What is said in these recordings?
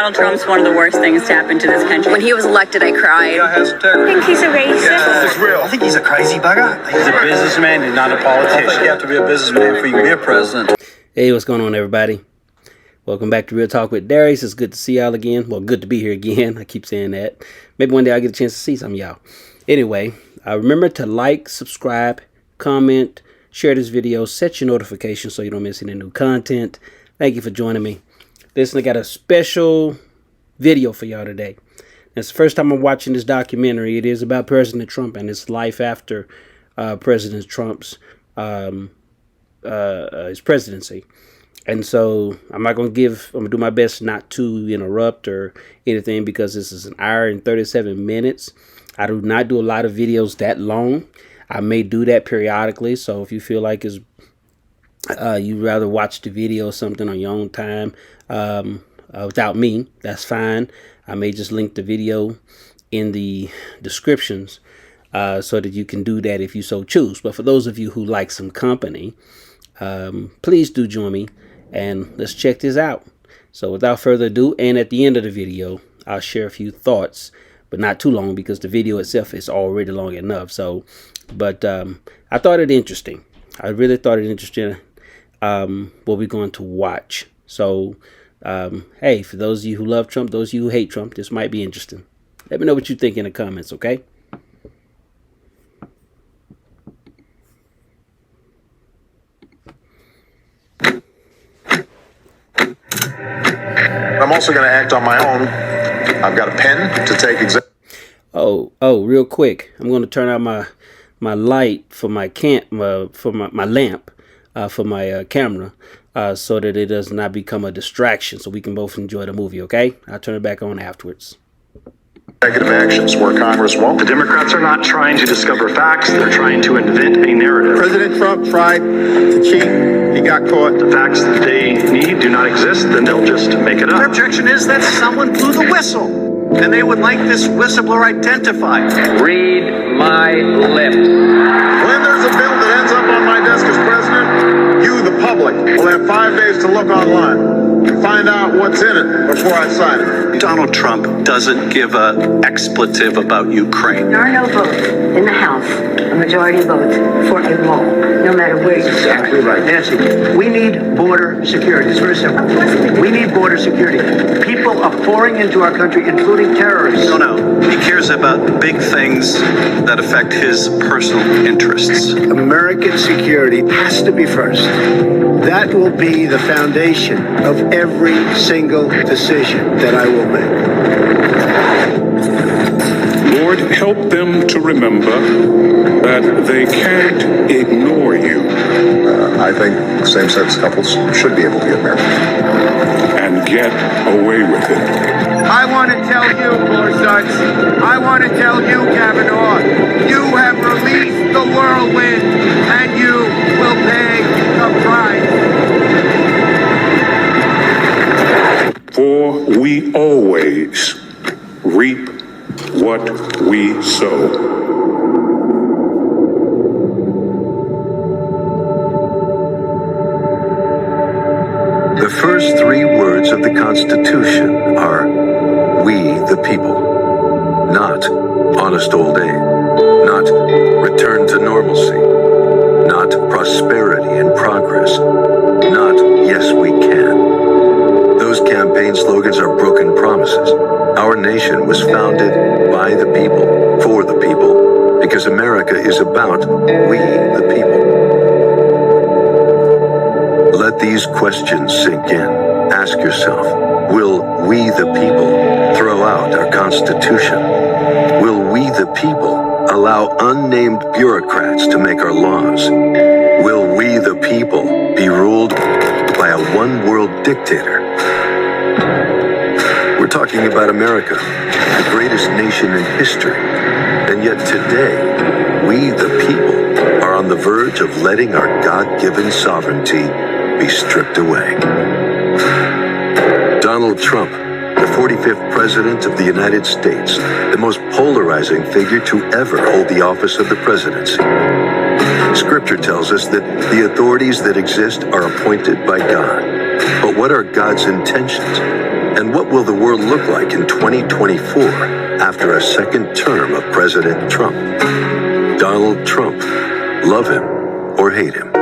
Donald Trump's one of the worst things to happen to this country. When he was elected, I cried. I think he's a racist. Yeah, it's real. I think he's a crazy bugger. He's a businessman and not a politician. I think you have to be a businessman for you to be a president. Hey, what's going on, everybody? Welcome back to Real Talk with Darius. It's good to see y'all again. Well, good to be here again. I keep saying that. Maybe one day I'll get a chance to see some of y'all. Anyway, remember to like, subscribe, comment, share this video, set your notifications so you don't miss any new content. Thank you for joining me. Listen, I got a special video for y'all today. It's the first time I'm watching this documentary. It is about President Trump and his life after President Trump's his presidency. And so I'm going to do my best not to interrupt or anything because this is an hour and 37 minutes. I do not do a lot of videos that long. I may do that periodically. So if you feel like you'd rather watch the video or something on your own time without me, that's fine. I may just link the video in the descriptions so that you can do that if you so choose. But for those of you who like some company, please do join me. And let's check this out. So without further ado, and at the end of the video, I'll share a few thoughts, but not too long because the video itself is already long enough. So, but I thought it interesting. I really thought it interesting what we're going to watch. So, hey, for those of you who love Trump, those of you who hate Trump, this might be interesting. Let me know what you think in the comments, okay? I'm also going to act on my own. I've got a pen to take Oh, real quick. I'm going to turn out my light for my lamp for my camera so that it does not become a distraction so we can both enjoy the movie, okay? I'll turn it back on afterwards. executive actions where Congress won't. The Democrats are not trying to discover facts. They're trying to invent a narrative. President Trump tried to cheat. He got caught. The facts that they need do not exist, then they'll just make it up. Their objection is that someone blew the whistle, and they would like this whistleblower identified. Read my lips. When there's a bill that ends up on my desk as president, you, the public, will have 5 days to look online and find out what's in it before I sign it. Donald Trump doesn't give an expletive about Ukraine. There are no votes in the House, a majority vote for a wall, no matter where you start. Exactly right. Nancy, we need border security. It's very simple. We need border security. People are pouring into our country, including terrorists. No. He cares about big things that affect his personal interests. American security has to be first. That will be the foundation of every single decision that I will make. Lord, help them to remember that they can't ignore you. I think same-sex couples should be able to get married. And get away with it. I want to tell you, Gorsuch, I want to tell you, Kavanaugh, you have released the whirlwind, and you will pay the price. For we always reap what we sow. The first three words of the Constitution are, "We the people." Not honest old age, not return to normalcy, not prosperity and progress, not yes we can. Those campaign slogans are broken promises. Our nation was founded by the people, for the people, because America is about we the people. Let these questions sink in. Ask yourself, will we the people throw out our Constitution? Will we the people allow unnamed bureaucrats to make our laws? Will we the people be ruled by a one-world dictator? We're talking about America, the greatest nation in history. And yet today, we the people are on the verge of letting our God-given sovereignty be stripped away. Donald Trump, the 45th President of the United States, the most polarizing figure to ever hold the office of the presidency. Scripture tells us that the authorities that exist are appointed by God. But what are God's intentions? And what will the world look like in 2024 after a second term of President Trump? Donald Trump, love him or hate him.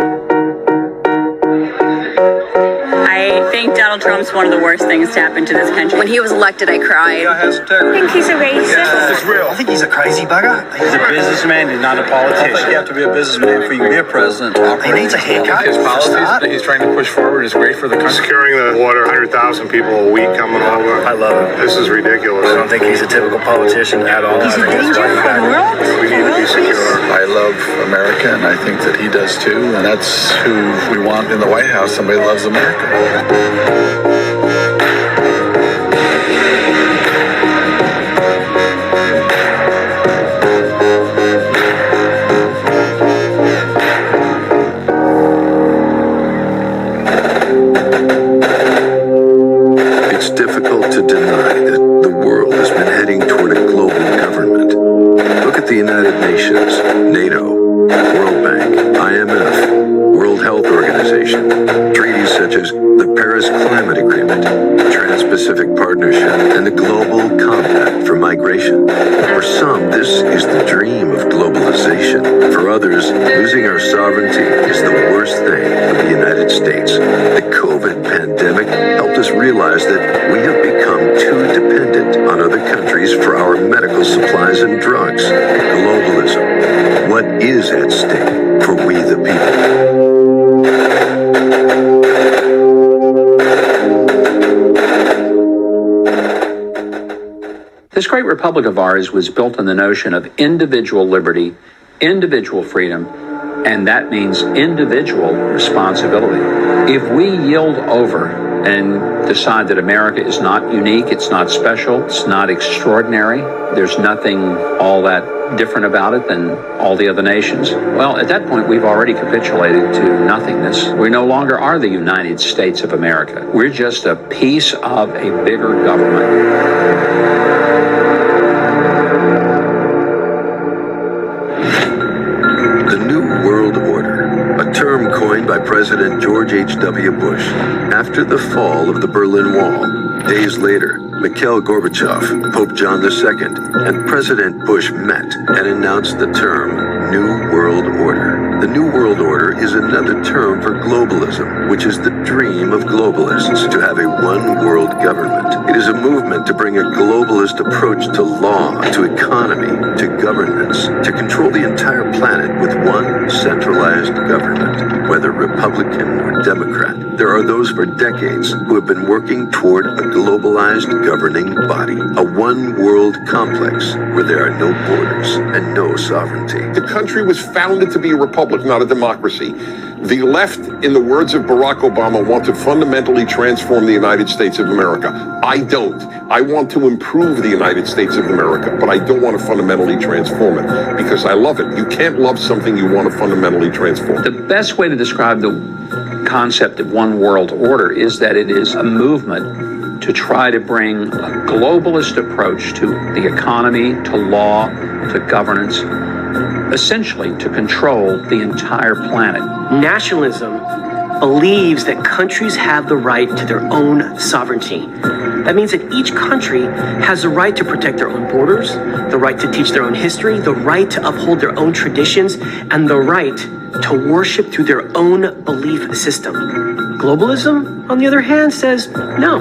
I think Donald Trump's one of the worst things to happen to this country. When he was elected, I cried. I think he's a racist. It's real. I think he's a crazy bugger. He's a businessman. He's not a politician. You have to be a businessman for you to be a president. He needs a haircut. His policies he's trying to push forward is great for the country. Securing the water, 100,000 people a week coming over. I love it. This is ridiculous. I don't think he's a typical politician at all. He's a danger for the world. We need to be secure. I love America, and I think that he does too. And that's who we want in the White House. Somebody who loves America. It's difficult to deny that the world has been heading toward a global government. Look at the United Nations, NATO, World Bank, IMF, World Health Organization, treaties such as the Paris Climate Agreement, Trans-Pacific Partnership, and the Global Compact for Migration. For some, this is the dream of globalization. For others, losing our sovereignty is the worst thing for the United States. The COVID pandemic helped us realize that we have become too dependent on other countries for our medical supplies and drugs. Globalism. What is at stake for we the people? This great republic of ours was built on the notion of individual liberty, individual freedom, and that means individual responsibility. If we yield over and decide that America is not unique, it's not special, it's not extraordinary, there's nothing all that different about it than all the other nations, well, at that point, we've already capitulated to nothingness. We no longer are the United States of America. We're just a piece of a bigger government. The New World Order, a term coined by President George H.W. Bush after the fall of the Berlin Wall. Days later, Mikhail Gorbachev, Pope John II, and President Bush met and announced the term New World Order. The New World Order is another term for globalism, which is the dream of globalists, to have a one-world government. It is a movement to bring a globalist approach to law, to economy, to governance, to control the entire planet with one centralized government, whether Republican or Democrat. There are those for decades who have been working toward a globalized governing body, a one-world complex where there are no borders and no sovereignty. The country was founded to be a republic, not a democracy. The left, in the words of Barack Obama, want to fundamentally transform the United States of America. I don't. I want to improve the United States of America, but I don't want to fundamentally transform it because I love it. You can't love something you want to fundamentally transform. The best way to describe the concept of one world order is that it is a movement to try to bring a globalist approach to the economy, to law, to governance, essentially to control the entire planet. Nationalism believes that countries have the right to their own sovereignty. That means that each country has the right to protect their own borders, the right to teach their own history, the right to uphold their own traditions, and the right to worship through their own belief system. Globalism, on the other hand, says no.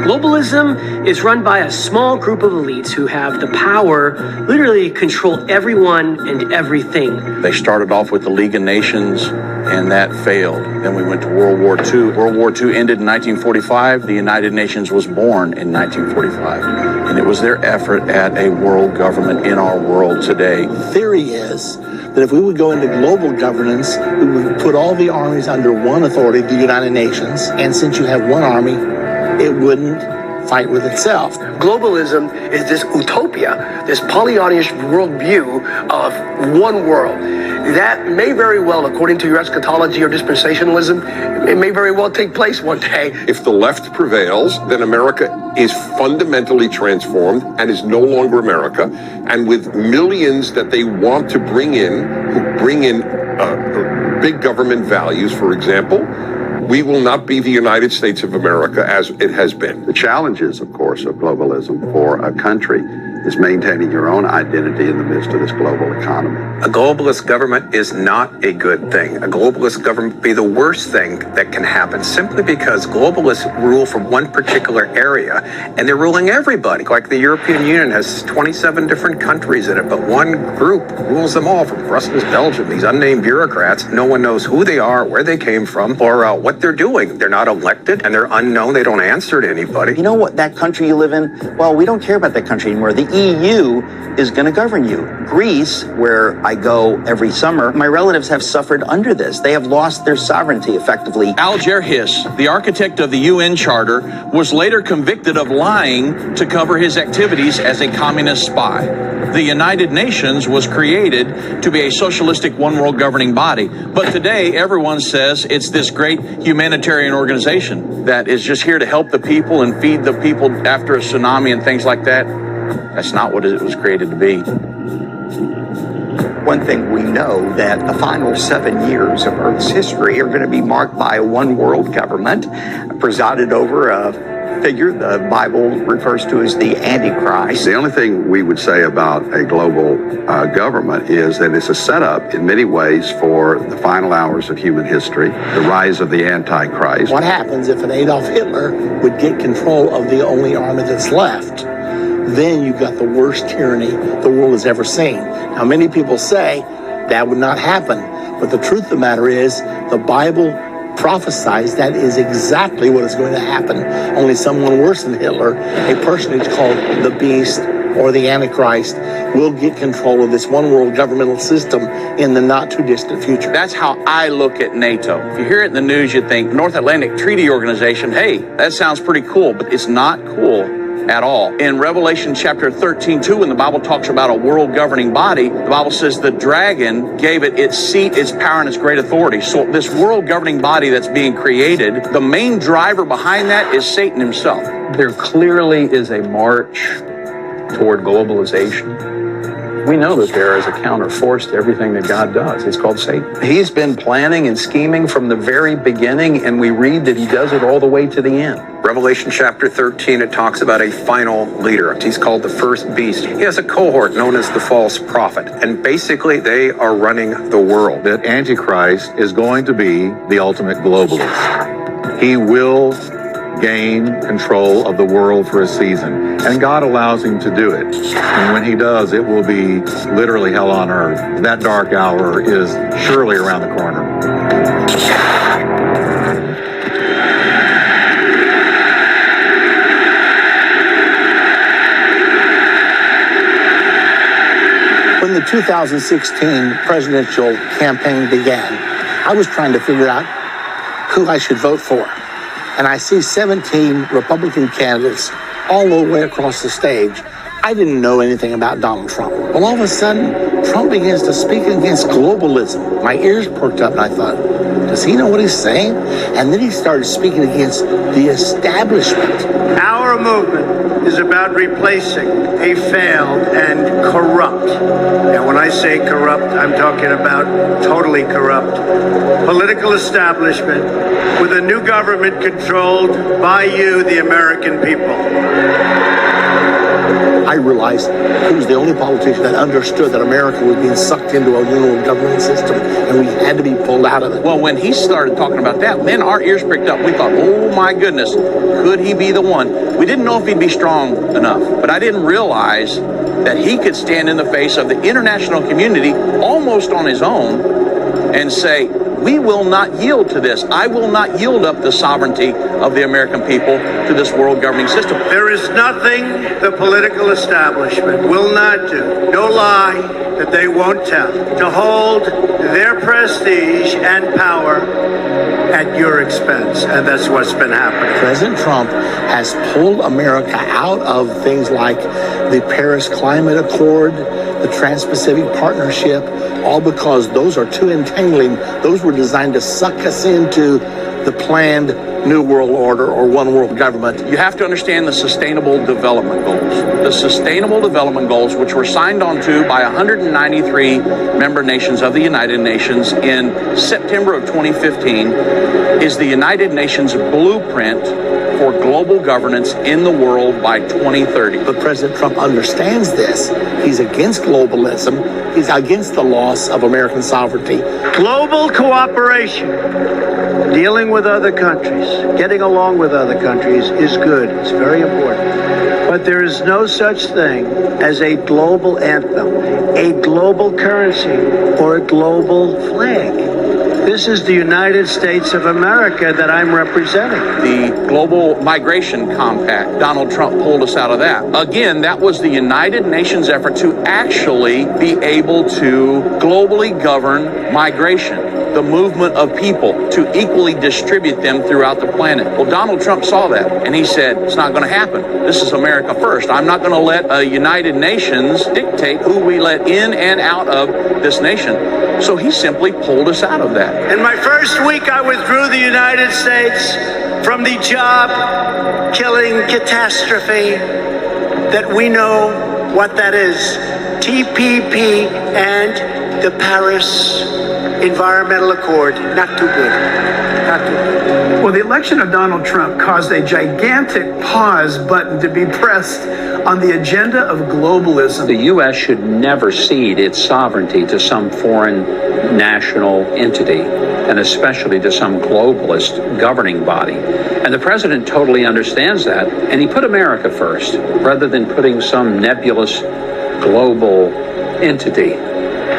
Globalism is run by a small group of elites who have the power literally control everyone and everything. They started off with the League of Nations, and that failed. Then we went to World War II. World War II ended in 1945. The United Nations was born in 1945. And it was their effort at a world government in our world today. Theory is that if we would go into global governance, we would put all the armies under one authority, the United Nations. And since you have one army, it wouldn't fight with itself. Globalism is this utopia, this Pollyannish worldview of one world. That may very well, according to your eschatology or dispensationalism, it may very well take place one day. If the left prevails, then America is fundamentally transformed and is no longer America. And with millions that they want to bring in, who bring in big government values, for example, we will not be the United States of America as it has been. The challenges, of course, of globalism for a country is maintaining your own identity in the midst of this global economy. A globalist government is not a good thing. A globalist government would be the worst thing that can happen, simply because globalists rule from one particular area and they're ruling everybody. Like the European Union has 27 different countries in it, but one group rules them all, from Brussels, Belgium. These unnamed bureaucrats, no one knows who they are, where they came from, or what they're doing. They're not elected and they're unknown. They don't answer to anybody. You know what, that country you live in? Well, we don't care about that country anymore. The EU is going to govern you. Greece, where I go every summer, my relatives have suffered under this. They have lost their sovereignty effectively. Alger Hiss, the architect of the UN Charter, was later convicted of lying to cover his activities as a communist spy. The United Nations was created to be a socialistic one-world governing body, but today everyone says it's this great humanitarian organization that is just here to help the people and feed the people after a tsunami and things like that. That's not what it was created to be. One thing we know, that the final 7 years of Earth's history are going to be marked by a one-world government presided over a figure the Bible refers to as the Antichrist. The only thing we would say about a global government is that it's a setup in many ways for the final hours of human history, the rise of the Antichrist. What happens if an Adolf Hitler would get control of the only army that's left? Then you've got the worst tyranny the world has ever seen. Now, many people say that would not happen, but the truth of the matter is the Bible prophesies that is exactly what is going to happen. Only someone worse than Hitler, a personage called the Beast or the Antichrist, will get control of this one world governmental system in the not too distant future. That's how I look at NATO. If you hear it in the news, you think North Atlantic Treaty Organization, hey, that sounds pretty cool, but it's not cool at all. In Revelation chapter 13:2, when the Bible talks about a world governing body, the Bible says the dragon gave it its seat, its power, and its great authority. So this world governing body that's being created, the main driver behind that is Satan himself. There clearly is a march toward globalization. We know that there is a counterforce to everything that God does. It's called Satan. He's been planning and scheming from the very beginning, and we read that he does it all the way to the end. Revelation chapter 13, it talks about a final leader. He's called the first beast. He has a cohort known as the false prophet, and basically they are running the world. That Antichrist is going to be the ultimate globalist. He will gain control of the world for a season, and God allows him to do it. And when he does, it will be literally hell on earth. That dark hour is surely around the corner. When the 2016 presidential campaign began, I was trying to figure out who I should vote for. And I see 17 Republican candidates all the way across the stage. I didn't know anything about Donald Trump. Well, all of a sudden, Trump begins to speak against globalism. My ears perked up and I thought, does he know what he's saying? And then he started speaking against the establishment. Our movement is about replacing a failed and corrupt, and when I say corrupt, I'm talking about totally corrupt, political establishment with a new government controlled by you, the American people. I realized he was the only politician that understood that America was being sucked into a one-world government system, and we had to be pulled out of it. Well, when he started talking about that, then our ears pricked up. We thought, oh my goodness, could he be the one? We didn't know if he'd be strong enough, but I didn't realize that he could stand in the face of the international community almost on his own and say, we will not yield to this. I will not yield up the sovereignty of the American people to this world governing system. There is nothing the political establishment will not do, no lie that they won't tell, to hold their prestige and power at your expense. And that's what's been happening. President Trump has pulled America out of things like the Paris Climate Accord, the Trans-Pacific Partnership, all because those are too entangling. Those were designed to suck us into the planned New World Order or one world government. You have to understand the Sustainable Development Goals. The Sustainable Development Goals, which were signed on to by 193 member nations of the United Nations in September of 2015, is the United Nations blueprint for global governance in the world by 2030. But President Trump understands this. He's against globalism. He's against the loss of American sovereignty. Global cooperation, dealing with other countries, getting along with other countries is good. It's very important. But there is no such thing as a global anthem, a global currency, or a global flag. This is the United States of America that I'm representing. The Global Migration Compact, Donald Trump pulled us out of that. Again, that was the United Nations effort to actually be able to globally govern migration, the movement of people, to equally distribute them throughout the planet. Well, Donald Trump saw that, and he said, it's not going to happen. This is America first. I'm not going to let a United Nations dictate who we let in and out of this nation. So he simply pulled us out of that. In my first week, I withdrew the United States from the job-killing catastrophe that we know what that is, TPP and the Paris Environmental Accord. Not too good. Not too good. Well, the election of Donald Trump caused a gigantic pause button to be pressed on the agenda of globalism. The U.S. should never cede its sovereignty to some foreign national entity, and especially to some globalist governing body. And the president totally understands that, and he put America first, rather than putting some nebulous global entity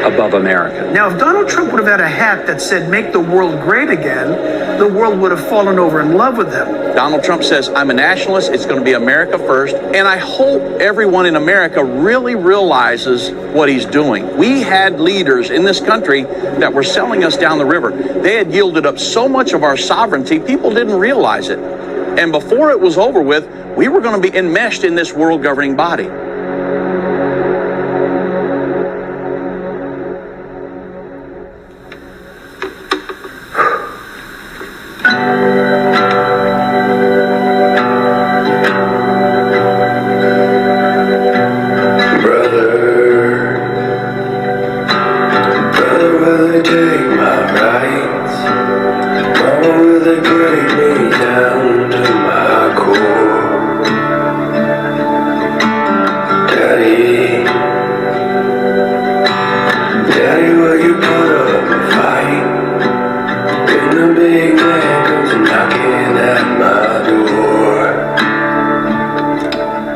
above America. Now, if Donald Trump would have had a hat that said, "Make the world great again," the world would have fallen over in love with him. Donald Trump says, I'm a nationalist, it's going to be America first, and I hope everyone in America really realizes what he's doing. We had leaders in this country that were selling us down the river. They had yielded up so much of our sovereignty, people didn't realize it. And before it was over with, we were going to be enmeshed in this world governing body.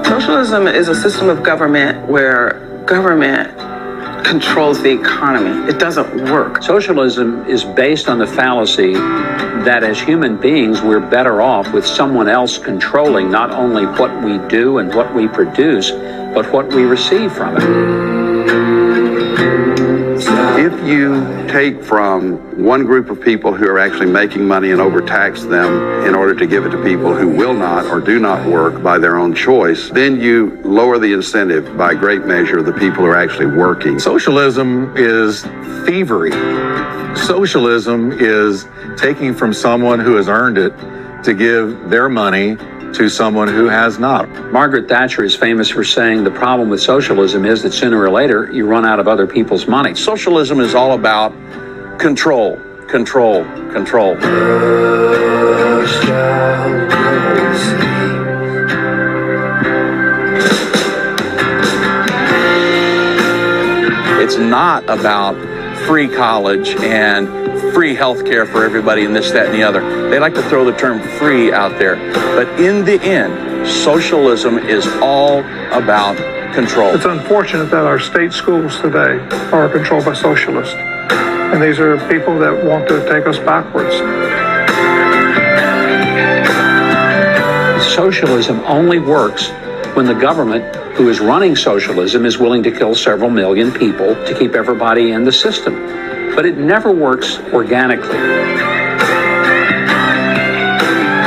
Socialism is a system of government where government controls the economy. It doesn't work. Socialism is based on the fallacy that as human beings, we're better off with someone else controlling not only what we do and what we produce, but what we receive from it. If you take from one group of people who are actually making money and overtax them in order to give it to people who will not or do not work by their own choice, then you lower the incentive by great measure of the people who are actually working. Socialism is thievery. Socialism is taking from someone who has earned it to give their money to someone who has not. Margaret Thatcher is famous for saying the problem with socialism is that sooner or later you run out of other people's money. Socialism is all about control, control, control. It's not about free college and free health care for everybody and this, that, and the other. They like to throw the term free out there. But in the end, socialism is all about control. It's unfortunate that our state schools today are controlled by socialists. And these are people that want to take us backwards. Socialism only works when the government who is running socialism is willing to kill several million people to keep everybody in the system. But it never works organically.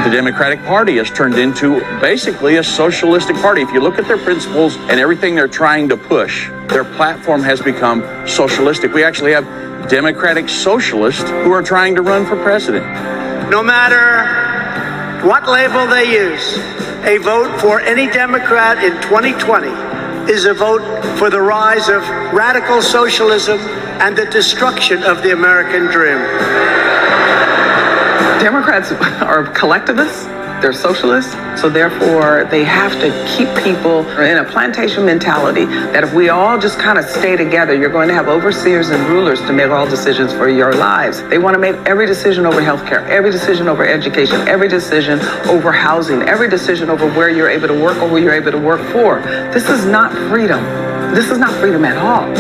The Democratic Party has turned into basically a socialistic party. If you look at their principles and everything they're trying to push, their platform has become socialistic. We actually have Democratic socialists who are trying to run for president. No matter what label they use, a vote for any Democrat in 2020 is a vote for the rise of radical socialism and the destruction of the American dream. Democrats are collectivists, they're socialists, so therefore they have to keep people in a plantation mentality that if we all just kind of stay together, you're going to have overseers and rulers to make all decisions for your lives. They want to make every decision over healthcare, every decision over education, every decision over housing, every decision over where you're able to work or who you're able to work for. This is not freedom. This is not freedom at all.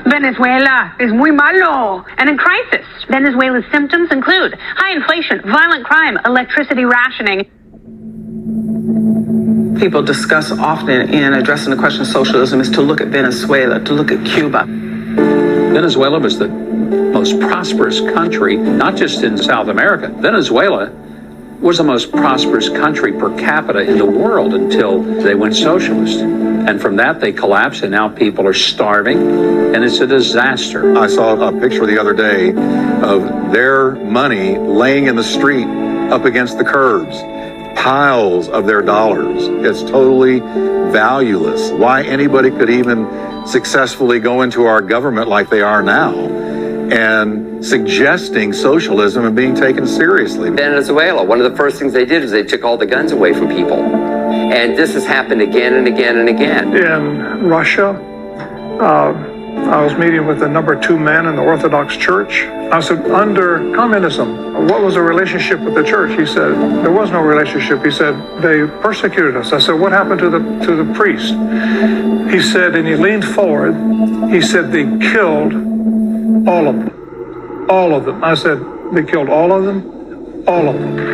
Venezuela is muy malo and in crisis. Venezuela's symptoms include high inflation, violent crime, electricity rationing. People discuss often in addressing the question of socialism is to look at Venezuela, to look at Cuba. Venezuela was the most prosperous country, not just in South America. Venezuela was the most prosperous country per capita in the world until they went socialist. And from that, they collapsed, and now people are starving, and it's a disaster. I saw a picture the other day of their money laying in the street up against the curbs, piles of their dollars. It's totally valueless. Why anybody could even successfully go into our government like they are now and suggesting socialism and being taken seriously. Venezuela, one of the first things they did is they took all the guns away from people. And this has happened again and again and again. In Russia, I was meeting with the number 2 man in the Orthodox Church. I said, under communism, what was the relationship with the church? He said, there was no relationship. He said, they persecuted us. I said, what happened to the priest? He said, and he leaned forward, he said, they killed all of them. All of them. I said, they killed all of them? All of them.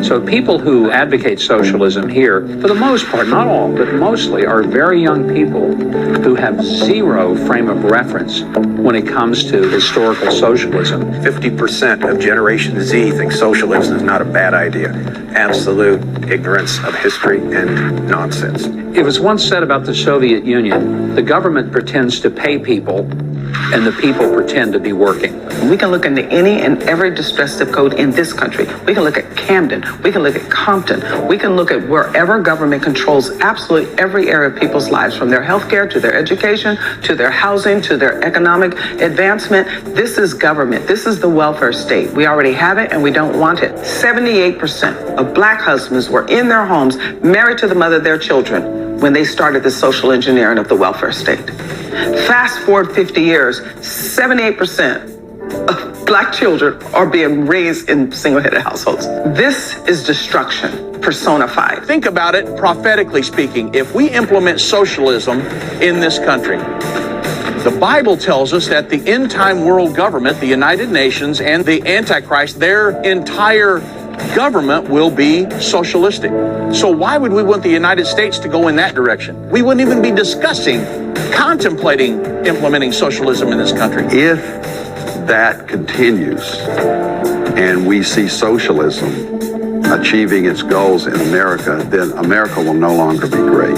So people who advocate socialism here, for the most part, not all, but mostly, are very young people who have zero frame of reference when it comes to historical socialism. 50% of Generation Z thinks socialism is not a bad idea. Absolute ignorance of history and nonsense. It was once said about the Soviet Union, the government pretends to pay people and the people pretend to be working. We can look into any and every distress zip code in this country. We can look at Camden. We can look at Compton. We can look at wherever government controls absolutely every area of people's lives, from their health care to their education, to their housing, to their economic advancement. This is government. This is the welfare state. We already have it and we don't want it. 78% of black husbands were in their homes, married to the mother of their children, when they started the social engineering of the welfare state. Fast forward 50 years, 78% of black children are being raised in single-headed households. This is destruction personified. Think about it prophetically speaking. If we implement socialism in this country, the Bible tells us that the end-time world government, the United Nations and the Antichrist, their entire government will be socialistic. So why would we want the United States to go in that direction? We wouldn't even be contemplating implementing socialism in this country. If that continues and we see socialism achieving its goals in America, then America will no longer be great.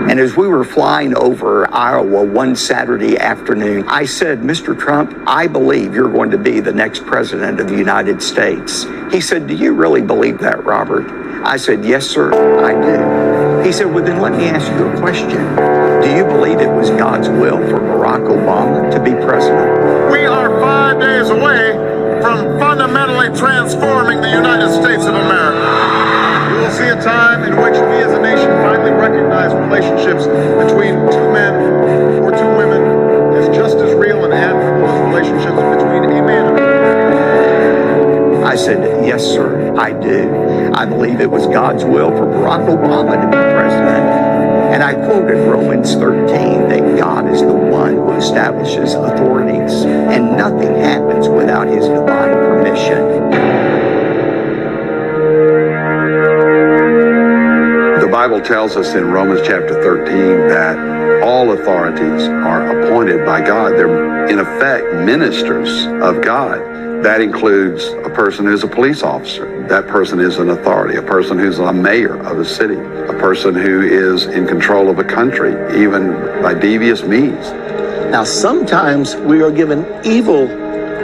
And as we were flying over Iowa one Saturday afternoon, I said, Mr. Trump, I believe you're going to be the next president of the United States. He said, do you really believe that, Robert? I said, yes, sir, I do. He said, well, then let me ask you a question. Do you believe it was God's will for Barack Obama to be president? We are 5 days away from fundamentally transforming the United States of America. We will see a time in which we as a nation finally recognize relationships between 2 men or 2 women as just as real and admirable as relationships between a man and a woman. I said, yes, sir, I do. I believe it was God's will for Barack Obama to be president. And I quoted Romans 13, that God is the one who establishes authorities, and nothing happens without his divine permission. Bible tells us in Romans chapter 13 that all authorities are appointed by God. They're, in effect, ministers of God. That includes a person who's a police officer. That person is an authority. A person who's a mayor of a city. A person who is in control of a country, even by devious means. Now, sometimes we are given evil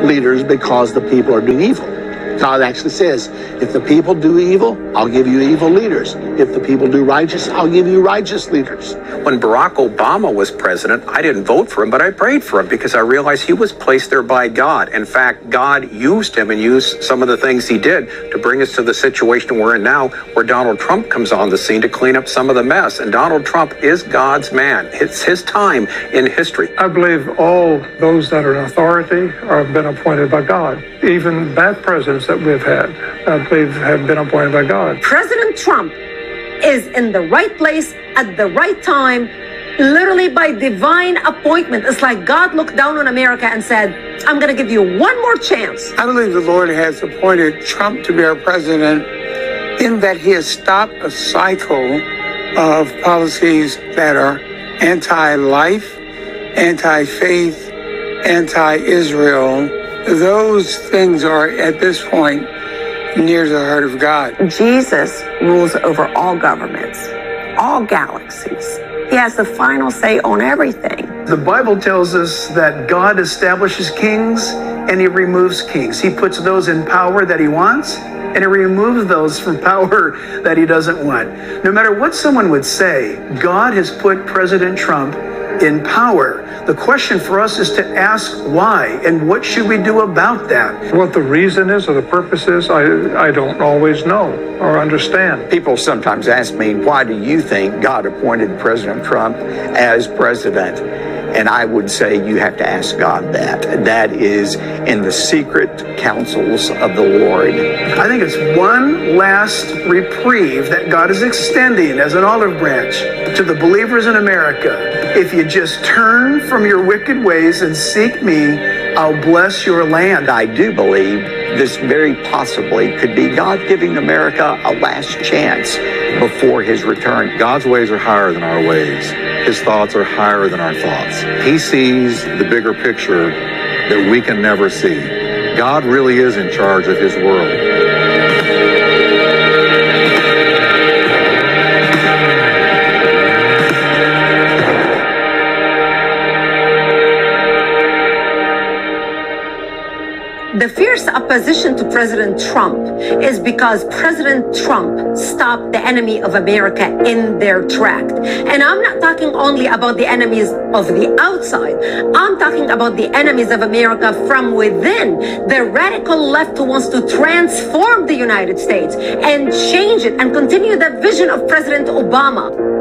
leaders because the people are doing evil. God actually says, if the people do evil, I'll give you evil leaders. If the people do righteous, I'll give you righteous leaders. When Barack Obama was president, I didn't vote for him, but I prayed for him because I realized he was placed there by God. In fact, God used him and used some of the things he did to bring us to the situation we're in now, where Donald Trump comes on the scene to clean up some of the mess. And Donald Trump is God's man. It's his time in history. I believe all those that are in authority have been appointed by God. Even bad presidents that we've had, I believe, have been appointed by God. President Trump is in the right place at the right time, literally by divine appointment. It's like God looked down on America and said, I'm going to give you one more chance. I believe the Lord has appointed Trump to be our president in that he has stopped a cycle of policies that are anti-life, anti-faith, anti-Israel. Those things are, at this point, near the heart of God. Jesus rules over all governments, all galaxies. He has the final say on everything. The Bible tells us that God establishes kings and he removes kings. He puts those in power that he wants and he removes those from power that he doesn't want. No matter what someone would say, God has put President Trump in power. The question for us is to ask why and what should we do about that? What the reason is or the purpose is, I don't always know or understand. People sometimes ask me, why do you think God appointed President Trump as president? And I would say you have to ask God that. That is in the secret counsels of the Lord. I think it's one last reprieve that God is extending as an olive branch to the believers in America. If you just turn from your wicked ways and seek me, I'll bless your land. I do believe this very possibly could be God giving America a last chance before his return. God's ways are higher than our ways. His thoughts are higher than our thoughts. He sees the bigger picture that we can never see. God really is in charge of his world. The fierce opposition to President Trump is because President Trump stopped the enemy of America in their track. And I'm not talking only about the enemies of the outside. I'm talking about the enemies of America from within. The radical left who wants to transform the United States and change it and continue the vision of President Obama.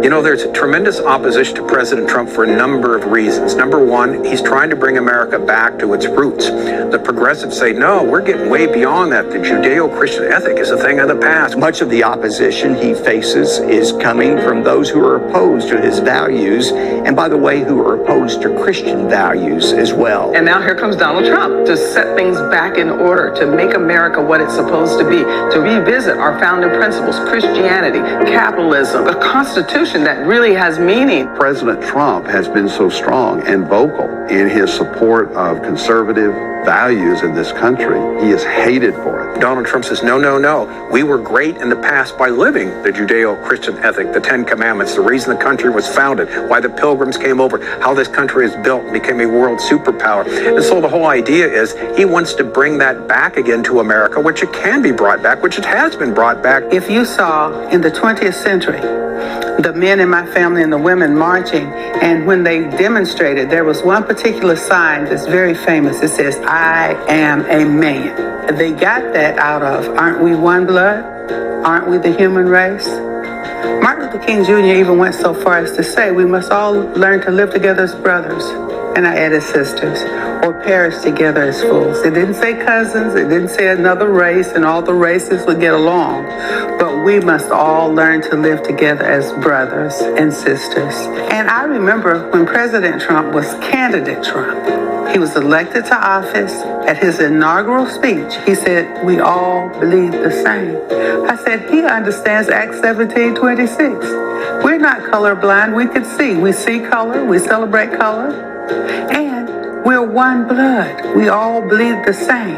You know, there's tremendous opposition to President Trump for a number of reasons. Number one, he's trying to bring America back to its roots. The progressives say, no, we're getting way beyond that. The Judeo-Christian ethic is a thing of the past. Much of the opposition he faces is coming from those who are opposed to his values, and by the way, who are opposed to Christian values as well. And now here comes Donald Trump to set things back in order, to make America what it's supposed to be, to revisit our founding principles, Christianity, capitalism, a constitution that really has meaning. President Trump has been so strong and vocal in his support of conservative values in this country. He is hated for it. Donald Trump says, no, no, no. We were great in the past by living the Judeo-Christian ethic, the Ten Commandments, the reason the country was founded, why the pilgrims came over, how this country is built and became a world superpower. And so the whole idea is he wants to bring that back again to America, which it can be brought back, which it has been brought back. If you saw in the 20th century, the men in my family and the women marching, and when they demonstrated, there was one particular sign that's very famous. It says, I am a man. They got that out of, aren't we one blood? Aren't we the human race? Martin Luther King Jr. even went so far as to say we must all learn to live together as brothers, and I added sisters, or perish together as fools. It didn't say cousins, it didn't say another race and all the races would get along, but we must all learn to live together as brothers and sisters. And I remember when President Trump was candidate Trump, He was elected to office. At his inaugural speech, he said, "We all believe the same." I said, he understands Acts 17:26. We're not colorblind. We can see. We see color. We celebrate color. And we're one blood. We all believe the same.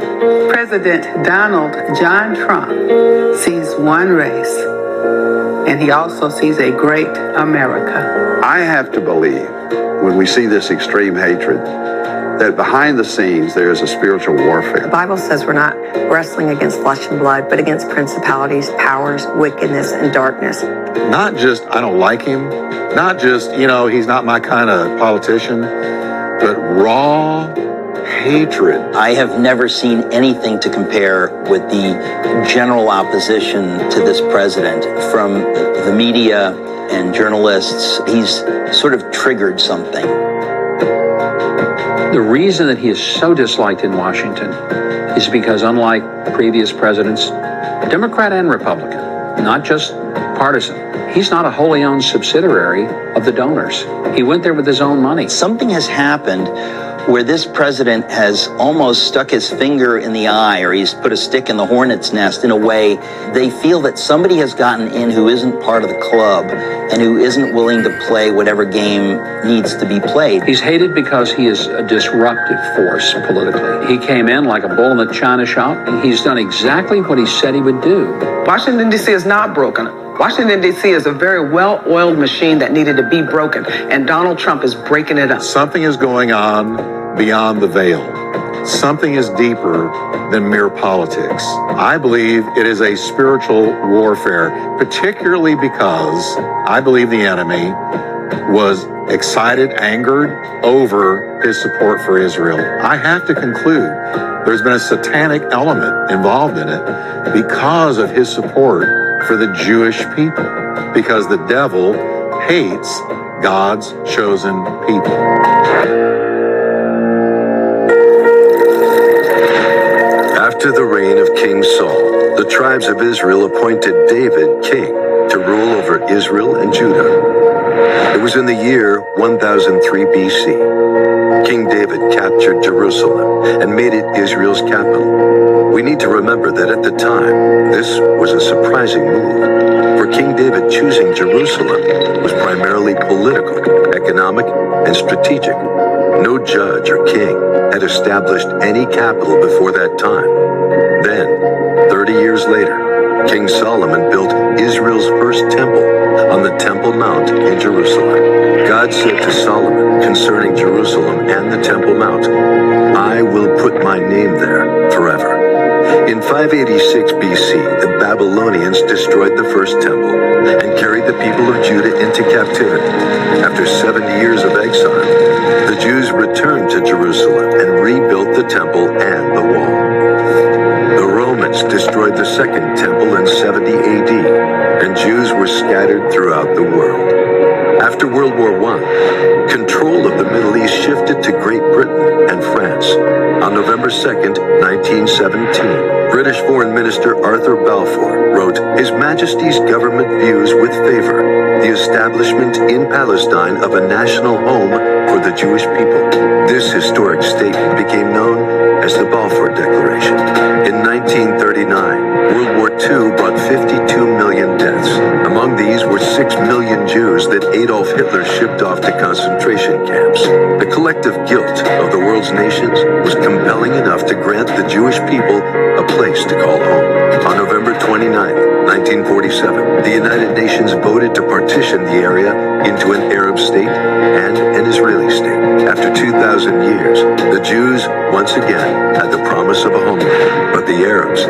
President Donald John Trump sees one race, and he also sees a great America. I have to believe, when we see this extreme hatred, that behind the scenes there is a spiritual warfare. The Bible says we're not wrestling against flesh and blood, but against principalities, powers, wickedness, and darkness. Not just, I don't like him, not just, he's not my kind of politician, but raw hatred. I have never seen anything to compare with the general opposition to this president from the media and journalists. He's sort of triggered something. The reason that he is so disliked in Washington is because, unlike previous presidents, Democrat and Republican, not just partisan, he's not a wholly owned subsidiary of the donors. He went there with his own money. Something has happened where this president has almost stuck his finger in the eye, or he's put a stick in the hornet's nest in a way. They feel that somebody has gotten in who isn't part of the club and who isn't willing to play whatever game needs to be played. He's hated because he is a disruptive force politically. He came in like a bull in a china shop, and he's done exactly what he said he would do. Washington, D.C. is not broken. Washington, D.C. is a very well-oiled machine that needed to be broken, and Donald Trump is breaking it up. Something is going on beyond the veil. Something is deeper than mere politics. I believe it is a spiritual warfare, particularly because I believe the enemy was excited, angered over his support for Israel. I have to conclude there's been a satanic element involved in it because of his support for the Jewish people, because the devil hates God's chosen people. After the reign of King Saul, the tribes of Israel appointed David king to rule over Israel and Judah. It was in the year 1003 BC. King David captured Jerusalem and made it Israel's capital. We need to remember that at the time, this was a surprising move, for King David choosing Jerusalem was primarily political, economic, and strategic. No judge or king had established any capital before that time. Then, 30 years later, King Solomon built Israel's first temple on the Temple Mount in Jerusalem. God said to Solomon concerning Jerusalem and the Temple Mount, "I will put my name there forever." In 586 BC, the Babylonians destroyed the first temple and carried the people of Judah into captivity. After 70 years of exile, the Jews returned to Jerusalem and rebuilt the temple and the wall. The Romans destroyed the second temple in 70 AD, and Jews were scattered throughout the world. After World War I, control of the Middle East shifted to Great Britain and France. On November 2nd, 1917, British Foreign Minister Arthur Balfour wrote, "His Majesty's government views with favor the establishment in Palestine of a national home for the Jewish people." This historic statement became known as the Balfour Declaration. In 1939, World War II brought 52 million deaths. Among these were 6 million Jews that Adolf Hitler shipped off to concentration camps. The collective guilt of the world's nations was compelling enough to grant the Jewish people a place to call home. On November 29, 1947, the United Nations voted to partition the area into an Arab state and an Israeli state. After 2,000 years, the Jews once again had the promise of a homeland, but the Arabs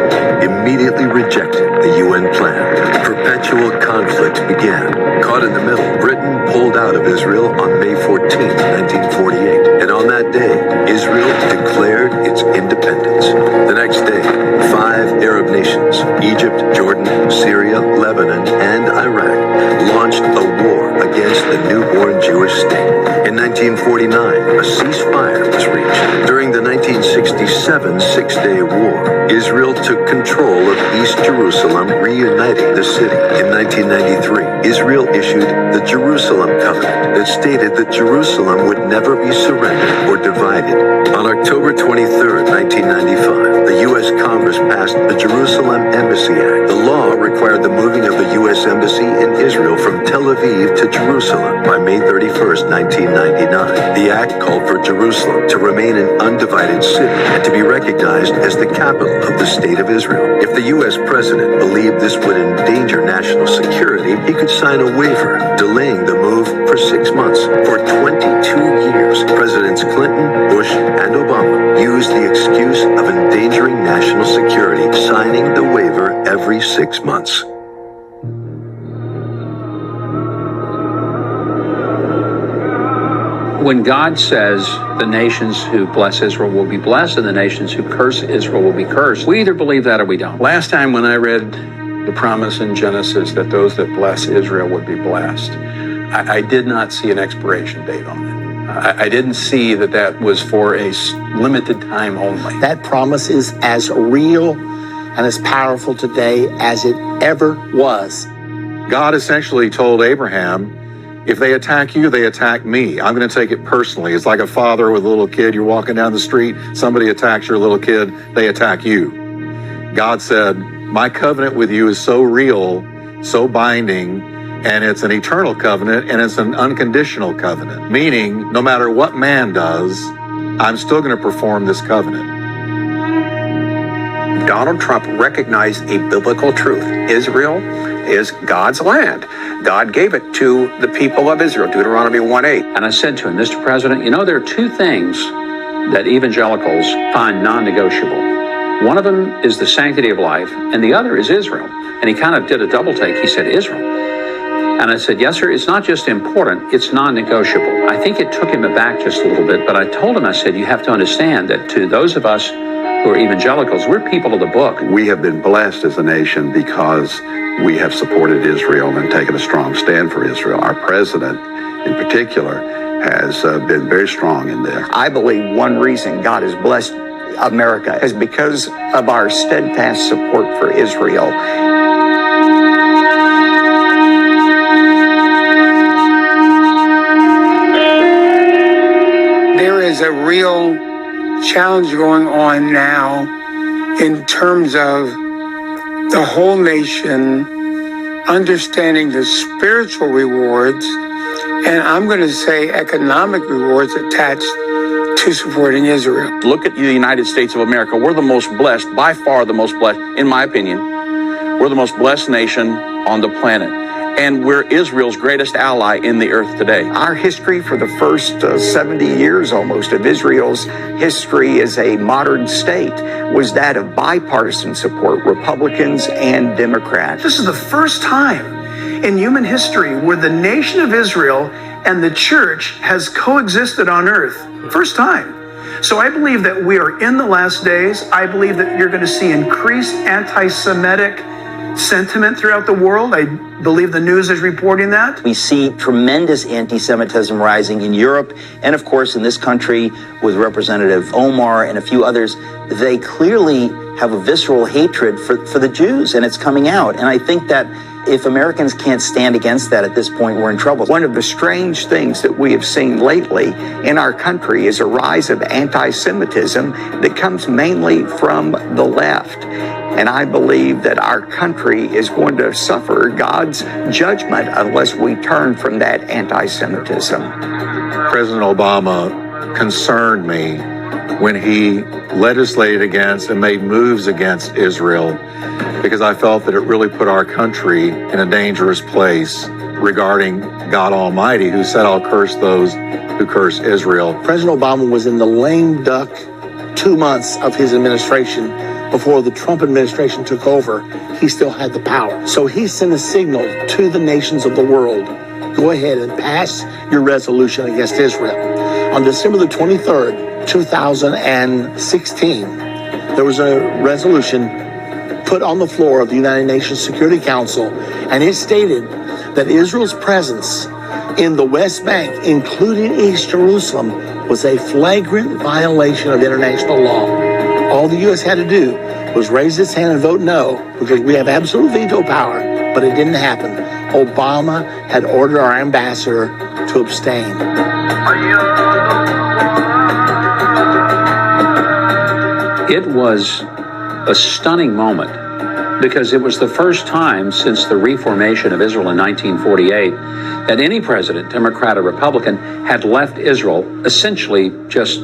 immediately rejected the UN plan. Perpetual conflict began. Caught in the middle, Britain pulled out of Israel on May 14, 1948, and on that day, Israel declared its independence. The next day, 5 Arab nations, Egypt, Jordan, Syria, Lebanon, and Iraq, launched a war against the newborn Jewish state. In 1949, a ceasefire was reached. During the 1960s 1967 Six-Day War, Israel took control of East Jerusalem, reuniting the city. In 1993, Israel issued the Jerusalem Covenant that stated that Jerusalem would never be surrendered or divided. On October 23, 1995, the U.S. Congress passed the Jerusalem Embassy Act. The law required the moving of the U.S. Embassy in Israel from Tel Aviv to Jerusalem by May 31, 1999. The act called for Jerusalem to remain an undivided city and to be recognized as the capital of the State of Israel. If the U.S. president believed this would endanger national security, he could sign a waiver delaying the move for 6 months. For 22 years, Presidents Clinton, Bush, and Obama used the excuse of endangering national security, signing the waiver every 6 months. When God says the nations who bless Israel will be blessed and the nations who curse Israel will be cursed, we either believe that or we don't. Last time when I read the promise in Genesis that those that bless Israel would be blessed, I did not see an expiration date on it. I didn't see that that was for a limited time only. That promise is as real and as powerful today as it ever was. God essentially told Abraham, if they attack you, they attack me. I'm going to take it personally. It's like a father with a little kid. You're walking down the street, somebody attacks your little kid, they attack you. God said, my covenant with you is so real, so binding, and it's an eternal covenant, and it's an unconditional covenant. Meaning, no matter what man does, I'm still going to perform this covenant. Donald Trump recognized a biblical truth. Israel is God's land. God gave it to the people of Israel, Deuteronomy 1:8. And I said to him, Mr. President, you know, there are two things that evangelicals find non-negotiable. One of them is the sanctity of life, and the other is Israel. And he kind of did a double take. He said, Israel. And I said, yes, sir, it's not just important, it's non-negotiable. I think it took him aback just a little bit, but I told him, I said, you have to understand that to those of us who are evangelicals, we're people of the book. We have been blessed as a nation because we have supported Israel and taken a strong stand for Israel. Our president, in particular, has been very strong in this. I believe one reason God has blessed America is because of our steadfast support for Israel. There is a real challenge going on now in terms of the whole nation understanding the spiritual rewards, and I'm going to say economic rewards attached to supporting Israel. Look at the United States of America. We're the most blessed, by far the most blessed, in my opinion. We're the most blessed nation on the planet. And we're Israel's greatest ally in the earth today. Our history for the first 70 years almost of Israel's history as a modern state was that of bipartisan support, Republicans and Democrats. This is the first time in human history where the nation of Israel and the church has coexisted on earth. First time. So I believe that we are in the last days. I believe that you're going to see increased anti-Semitic sentiment throughout the world. I believe the news is reporting that. We see tremendous anti-Semitism rising in Europe and, of course, in this country with Representative Omar and a few others. They clearly have a visceral hatred for the Jews, and it's coming out. And I think that if Americans can't stand against that at this point, we're in trouble. One of the strange things that we have seen lately in our country is a rise of anti-Semitism that comes mainly from the left. And I believe that our country is going to suffer God's judgment unless we turn from that anti-Semitism. President Obama concerned me when he legislated against and made moves against Israel, because I felt that it really put our country in a dangerous place regarding God Almighty, who said, I'll curse those who curse Israel. President Obama was in the lame duck 2 months of his administration. Before the Trump administration took over, he still had the power. So he sent a signal to the nations of the world. Go ahead and pass your resolution against Israel. On December the 23rd, 2016, there was a resolution put on the floor of the United Nations Security Council, and it stated that Israel's presence in the West Bank, including East Jerusalem, was a flagrant violation of international law. All the U.S. had to do was raise its hand and vote no, because we have absolute veto power, but it didn't happen. Obama had ordered our ambassador to abstain. It was a stunning moment because it was the first time since the reformation of Israel in 1948 that any president, Democrat or Republican, had left Israel essentially just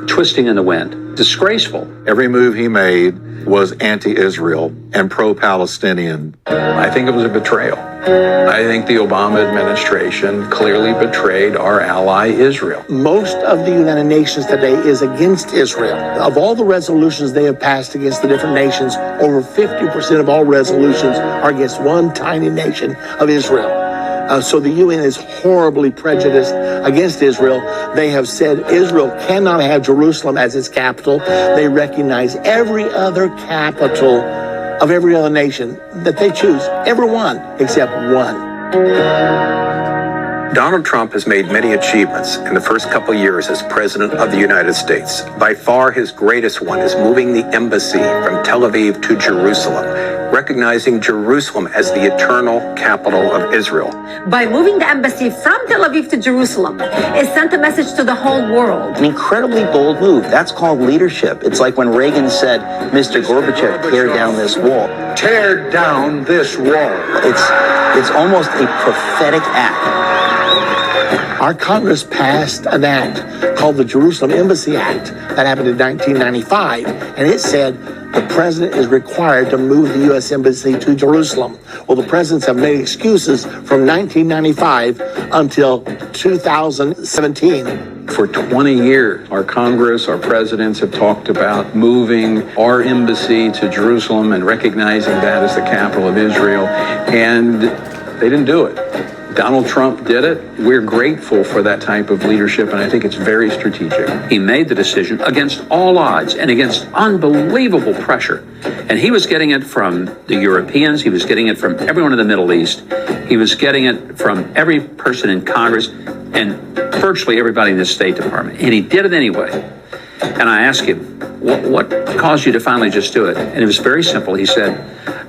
twisting in the wind. Disgraceful. Every move he made was anti-Israel and pro-Palestinian. I think it was a betrayal. I think the Obama administration clearly betrayed our ally Israel. Most of the United Nations today is against Israel. Of all the resolutions they have passed against the different nations, over 50% of all resolutions are against one tiny nation of Israel. So the UN is horribly prejudiced against Israel. They have said Israel cannot have Jerusalem as its capital. They recognize every other capital of every other nation that they choose, every one except one. Donald Trump has made many achievements in the first couple years as President of the United States. By far, his greatest one is moving the embassy from Tel Aviv to Jerusalem, recognizing Jerusalem as the eternal capital of Israel. By moving the embassy from Tel Aviv to Jerusalem, it sent a message to the whole world. An incredibly bold move. That's called leadership. It's like when Reagan said, Mr. Gorbachev, tear down this wall. Tear down this wall. It's almost a prophetic act. Our Congress passed an act called the Jerusalem Embassy Act that happened in 1995, and it said the president is required to move the U.S. Embassy to Jerusalem. Well, the presidents have made excuses from 1995 until 2017. For 20 years, our Congress, our presidents have talked about moving our embassy to Jerusalem and recognizing that as the capital of Israel, and they didn't do it. Donald Trump did it. We're grateful for that type of leadership, and I think it's very strategic. He made the decision against all odds and against unbelievable pressure. And he was getting it from the Europeans. He was getting it from everyone in the Middle East. He was getting it from every person in Congress and virtually everybody in the State Department. And he did it anyway. And I asked him, what caused you to finally just do it? And it was very simple. He said,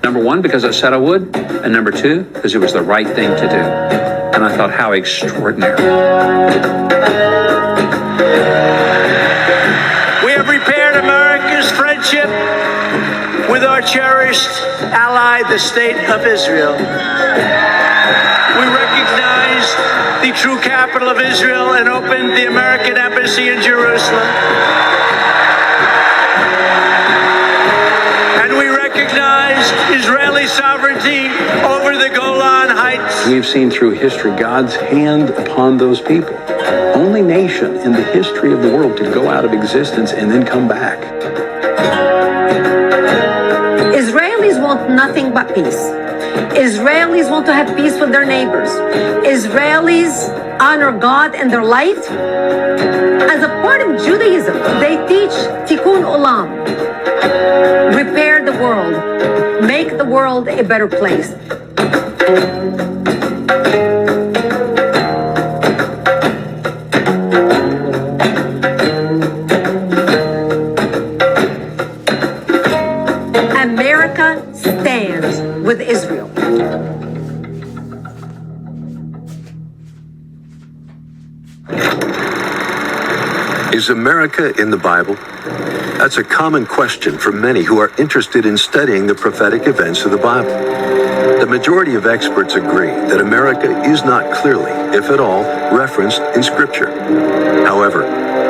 number one, because I said I would. And number two, because it was the right thing to do. And I thought, how extraordinary. We have repaired America's friendship with our cherished ally, the State of Israel. We recognized the true capital of Israel and opened the American embassy in Jerusalem. And we recognized Israeli sovereignty over the Golan Heights. We've seen through history God's hand upon those people. Only nation in the history of the world to go out of existence and then come back. Israelis want nothing but peace. Israelis want to have peace with their neighbors. Israelis honor God in their life. As a part of Judaism, they teach tikkun olam. Repair the world. Make the world a better place. America stands with Israel. Is America in the Bible? That's a common question for many who are interested in studying the prophetic events of the Bible. The majority of experts agree that America is not clearly, if at all, referenced in Scripture. However,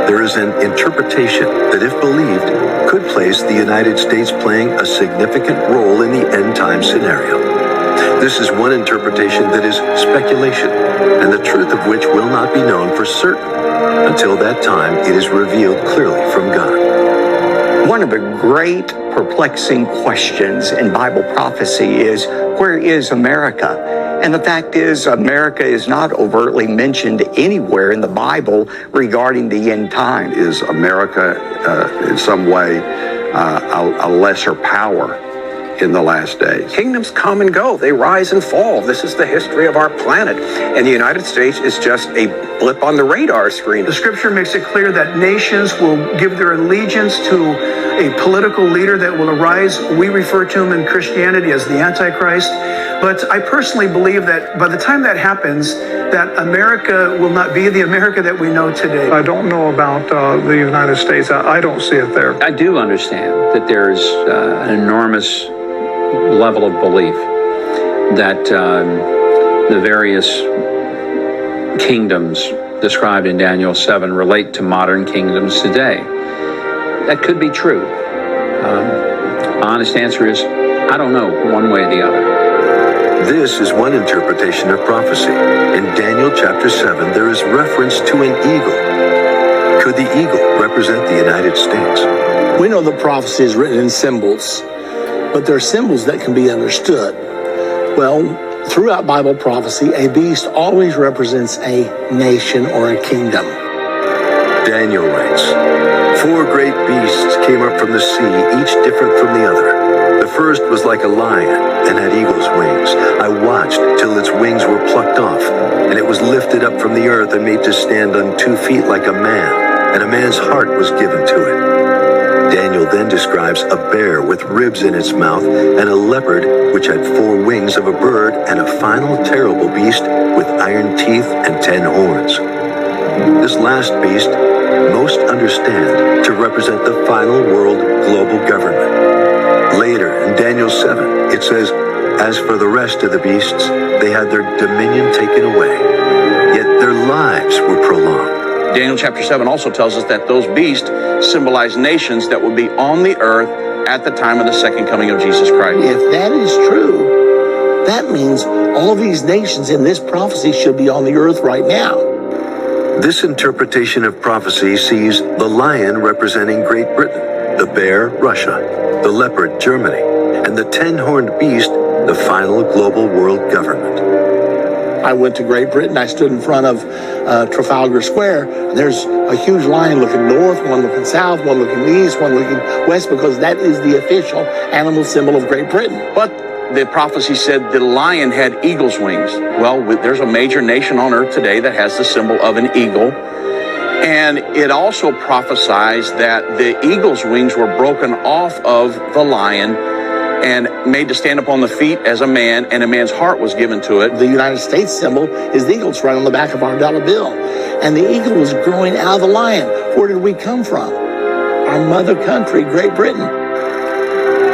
there is an interpretation that, if believed, could place the United States playing a significant role in the end-time scenario. This is one interpretation that is speculation, and the truth of which will not be known for certain until that time it is revealed clearly from God. One of the great perplexing questions in Bible prophecy is, where is America? And the fact is, America is not overtly mentioned anywhere in the Bible regarding the end time. Is America in some way a lesser power in the last days. Kingdoms come and go. They rise and fall. This is the history of our planet. And the United States is just a blip on the radar screen. The scripture makes it clear that nations will give their allegiance to a political leader that will arise. We refer to him in Christianity as the Antichrist. But I personally believe that by the time that happens, that America will not be the America that we know today. I don't know about the United States. I don't see it there. I do understand that there's an enormous level of belief that the various kingdoms described in Daniel 7 relate to modern kingdoms today. That could be true. Honest answer is, I don't know one way or the other. This is one interpretation of prophecy. In Daniel chapter 7, there is reference to an eagle. Could the eagle represent the United States? We know the prophecy is written in symbols, but there are symbols that can be understood. Well, throughout Bible prophecy, a beast always represents a nation or a kingdom. Daniel writes, 4 great beasts came up from the sea, each different from the other. The first was like a lion and had eagle's wings. I watched till its wings were plucked off, and it was lifted up from the earth and made to stand on 2 feet like a man, and a man's heart was given to it. Daniel then describes a bear with ribs in its mouth, and a leopard which had 4 wings of a bird, and a final terrible beast with iron teeth and 10 horns. This last beast most understand to represent the final world global government. Later in Daniel 7, it says, as for the rest of the beasts, they had their dominion taken away, yet their lives were prolonged. Daniel chapter 7 also tells us that those beasts symbolize nations that will be on the earth at the time of the second coming of Jesus Christ. If that is true, that means all these nations in this prophecy should be on the earth right now. This interpretation of prophecy sees the lion representing Great Britain, the bear, Russia, the leopard, Germany, and the 10-horned beast, the final global world government. I went to Great Britain. I stood in front of Trafalgar Square. And there's a huge lion looking north, one looking south, one looking east, one looking west, because that is the official animal symbol of Great Britain. But the prophecy said the lion had eagle's wings. Well, there's a major nation on earth today that has the symbol of an eagle. And it also prophesies that the eagle's wings were broken off of the lion and made to stand up on the feet as a man, and a man's heart was given to it. The United States symbol is the eagle. It's right on the back of our dollar bill. And the eagle was growing out of the lion. Where did we come from? Our mother country, Great Britain.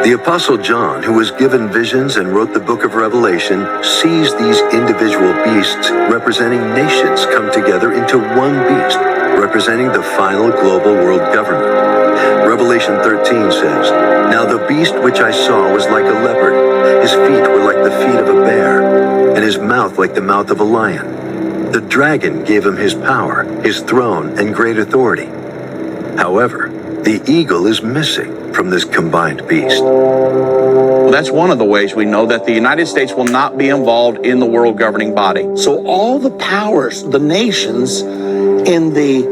The Apostle John, who was given visions and wrote the book of Revelation, sees these individual beasts representing nations come together into one beast, representing the final global world government. Revelation 13 says, now the beast which I saw was like a leopard, his feet were like the feet of a bear, and his mouth like the mouth of a lion. The dragon gave him his power, his throne, and great authority. However, the eagle is missing from this combined beast. Well, that's one of the ways we know that the United States will not be involved in the world governing body. So all the powers, the nations in the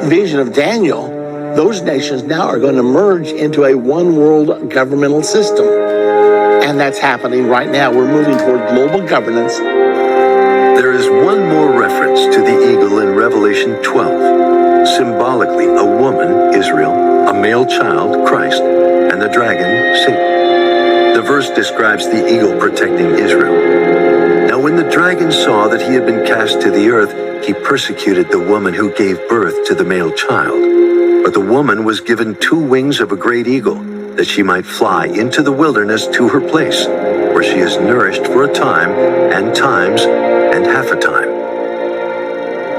vision of Daniel, those nations now are going to merge into a one world governmental system. And that's happening right now. We're moving toward global governance. There is one more reference to the eagle in Revelation 12. Symbolically, a woman, Israel, a male child, Christ, and the dragon, Satan. The verse describes the eagle protecting Israel. Now, when the dragon saw that he had been cast to the earth, he persecuted the woman who gave birth to the male child. But the woman was given 2 wings of a great eagle, that she might fly into the wilderness to her place, where she is nourished for a time, and times, and half a time.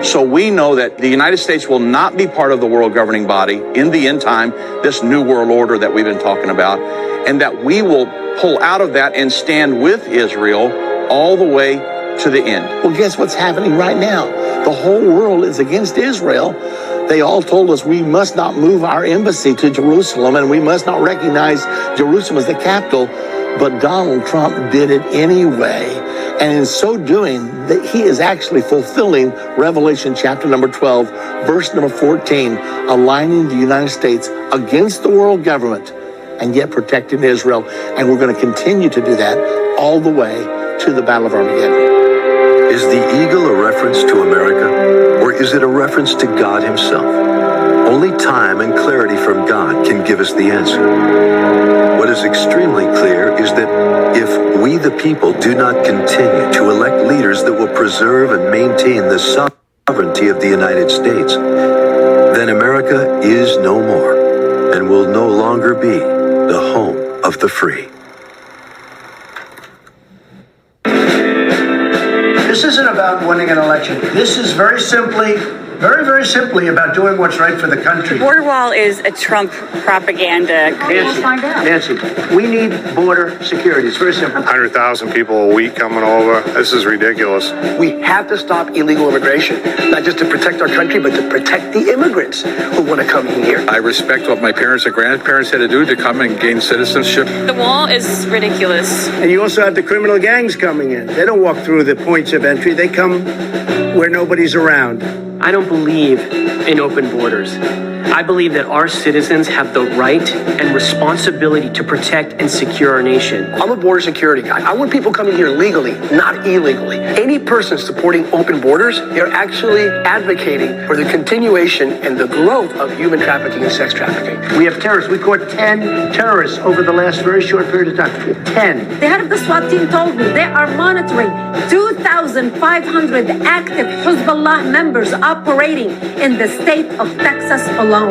So we know that the United States will not be part of the world governing body in the end time, this new world order that we've been talking about, and that we will pull out of that and stand with Israel all the way to the end. Well, guess what's happening right now? The whole world is against Israel. They all told us we must not move our embassy to Jerusalem and we must not recognize Jerusalem as the capital. But Donald Trump did it anyway. And in so doing, he is actually fulfilling Revelation chapter number 12, verse number 14, aligning the United States against the world government and yet protecting Israel. And we're going to continue to do that all the way to the Battle of Armageddon. Is the eagle a reference to America, or is it a reference to God himself? Only time and clarity from God can give us the answer. What is extremely clear is that if we, the people, do not continue to elect leaders that will preserve and maintain the sovereignty of the United States, then America is no more and will no longer be the home of the free. This isn't about winning an election. This is very simply about doing what's right for the country. Border wall is a Trump propaganda. Nancy, we need border security. It's very simple. 100,000 people a week coming over. This is ridiculous. We have to stop illegal immigration, not just to protect our country, but to protect the immigrants who want to come in here. I respect what my parents and grandparents had to do to come and gain citizenship. The wall is ridiculous. And you also have the criminal gangs coming in. They don't walk through the points of entry. They come where nobody's around. I don't believe in open borders. I believe that our citizens have the right and responsibility to protect and secure our nation. I'm a border security guy. I want people coming here legally, not illegally. Any person supporting open borders, they're actually advocating for the continuation and the growth of human trafficking and sex trafficking. We have terrorists. We caught 10 terrorists over the last very short period of time. 10. The head of the SWAT team told me they are monitoring 2,500 active Hezbollah members operating in the state of Texas alone.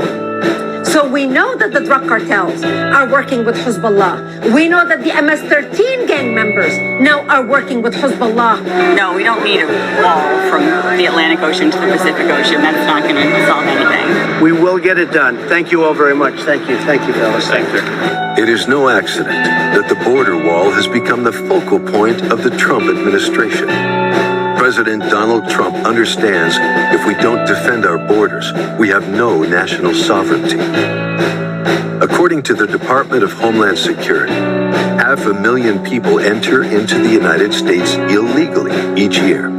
So we know that the drug cartels are working with Hezbollah. We know that the MS-13 gang members now are working with Hezbollah. No, we don't need a wall from the Atlantic Ocean to the Pacific Ocean. That's not going to solve anything. We will get it done. Thank you all very much. Thank you, fellas. Thank you. It is no accident that the border wall has become the focal point of the Trump administration. President Donald Trump understands if we don't defend our borders, we have no national sovereignty. According to the Department of Homeland Security, 500,000 people enter into the United States illegally each year.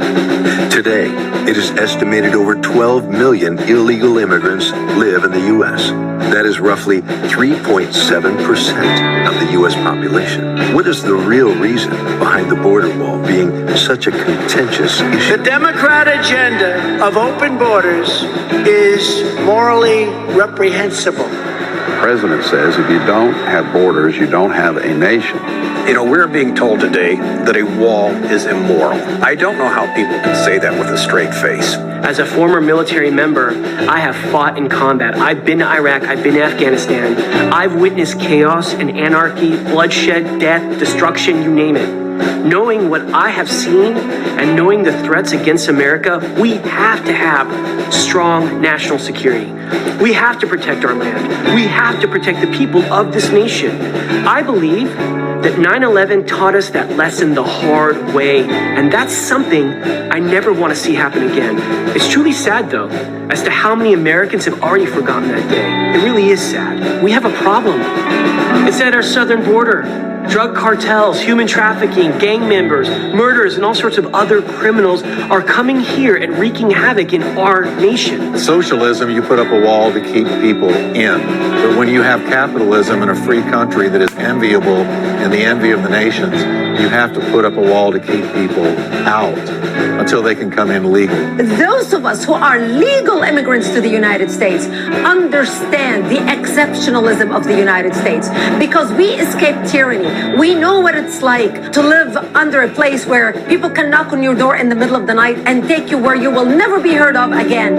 Today, it is estimated over 12 million illegal immigrants live in the U.S. That is roughly 3.7% of the U.S. population. What is the real reason behind the border wall being such a contentious issue? The Democrat agenda of open borders is morally reprehensible. The president says if you don't have borders, you don't have a nation. You know, we're being told today that a wall is immoral. I don't know how people can say that with a straight face. As a former military member, I have fought in combat. I've been to Iraq, I've been to Afghanistan. I've witnessed chaos and anarchy, bloodshed, death, destruction, you name it. Knowing what I have seen and knowing the threats against America, we have to have strong national security. We have to protect our land. We have to protect the people of this nation. I believe that 9/11 taught us that lesson the hard way, and that's something I never want to see happen again. It's truly sad, though, as to how many Americans have already forgotten that day. It really is sad. We have a problem. It's at our southern border. Drug cartels, human trafficking, gang members, murders, and all sorts of other criminals are coming here and wreaking havoc in our nation. Socialism, you put up a wall to keep people in. But when you have capitalism in a free country that is enviable and the envy of the nations, you have to put up a wall to keep people out until they can come in legally. Those of us who are legal immigrants to the United States understand the exceptionalism of the United States because we escaped tyranny. We know what it's like to live under a place where people can knock on your door in the middle of the night and take you where you will never be heard of again.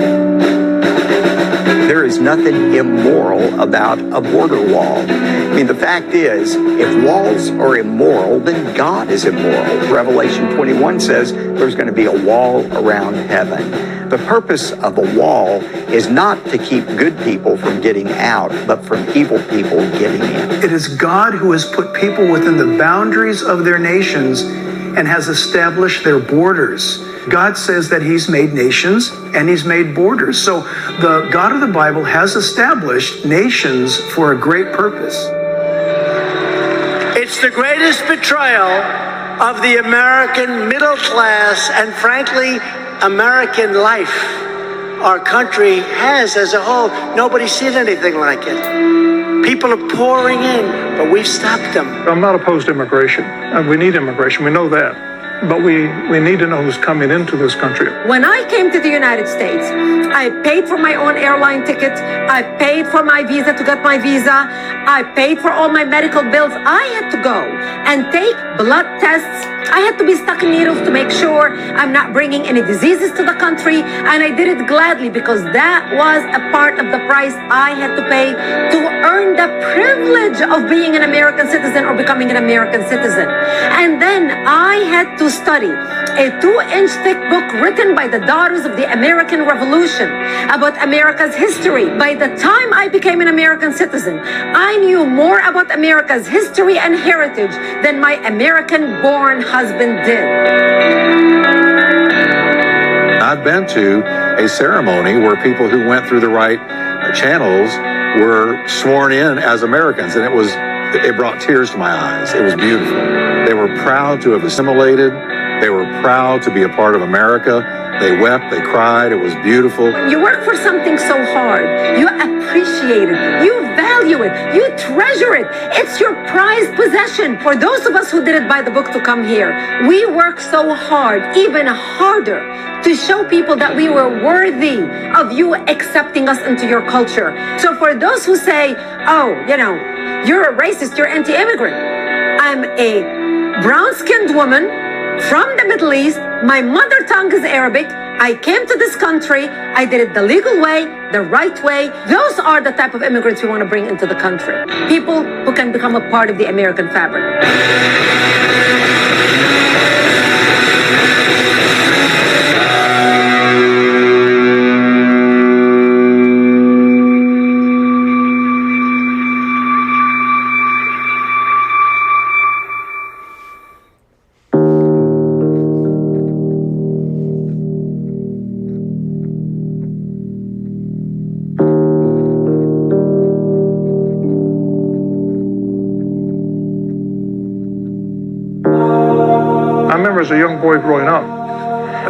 There is nothing immoral about a border wall. I mean, the fact is, if walls are immoral, then God is immoral. Revelation 21 says there's going to be a wall around heaven. The purpose of a wall is not to keep good people from getting out, but from evil people getting in. It is God who has put people within the boundaries of their nations and has established their borders. God says that he's made nations and he's made borders. So the God of the Bible has established nations for a great purpose. It's the greatest betrayal of the American middle class and, frankly, American life our country has as a whole. Nobody's seen anything like it. People are pouring in, but we've stopped them. I'm not opposed to immigration, and we need immigration. We know that. But we need to know who's coming into this country. When I came to the United States, I paid for my own airline ticket. I paid for my visa to get my visa. I paid for all my medical bills. I had to go and take blood tests. I had to be stuck in needles to make sure I'm not bringing any diseases to the country. And I did it gladly because that was a part of the price I had to pay to earn the privilege of being an American citizen or becoming an American citizen. And then I had to study a 2-inch thick book written by the daughters of the American Revolution about America's history. By the time I became an American citizen, I knew more about America's history and heritage than my American-born husband did. I've been to a ceremony where people who went through the right channels were sworn in as Americans, and it brought tears to my eyes. It was beautiful. They were proud to have assimilated. They were proud to be a part of America. They wept, they cried. It was beautiful. When you work for something so hard, you appreciate it, you value it, you treasure it. It's your prized possession. For those of us who didn't buy the book to come here, we work so hard, even harder, to show people that we were worthy of you accepting us into your culture. So for those who say, oh, you're a racist, you're anti-immigrant. I'm a brown-skinned woman from the Middle East. My mother tongue is Arabic. I came to this country. I did it the legal way, the right way. Those are the type of immigrants we want to bring into the country. People who can become a part of the American fabric. As a young boy growing up,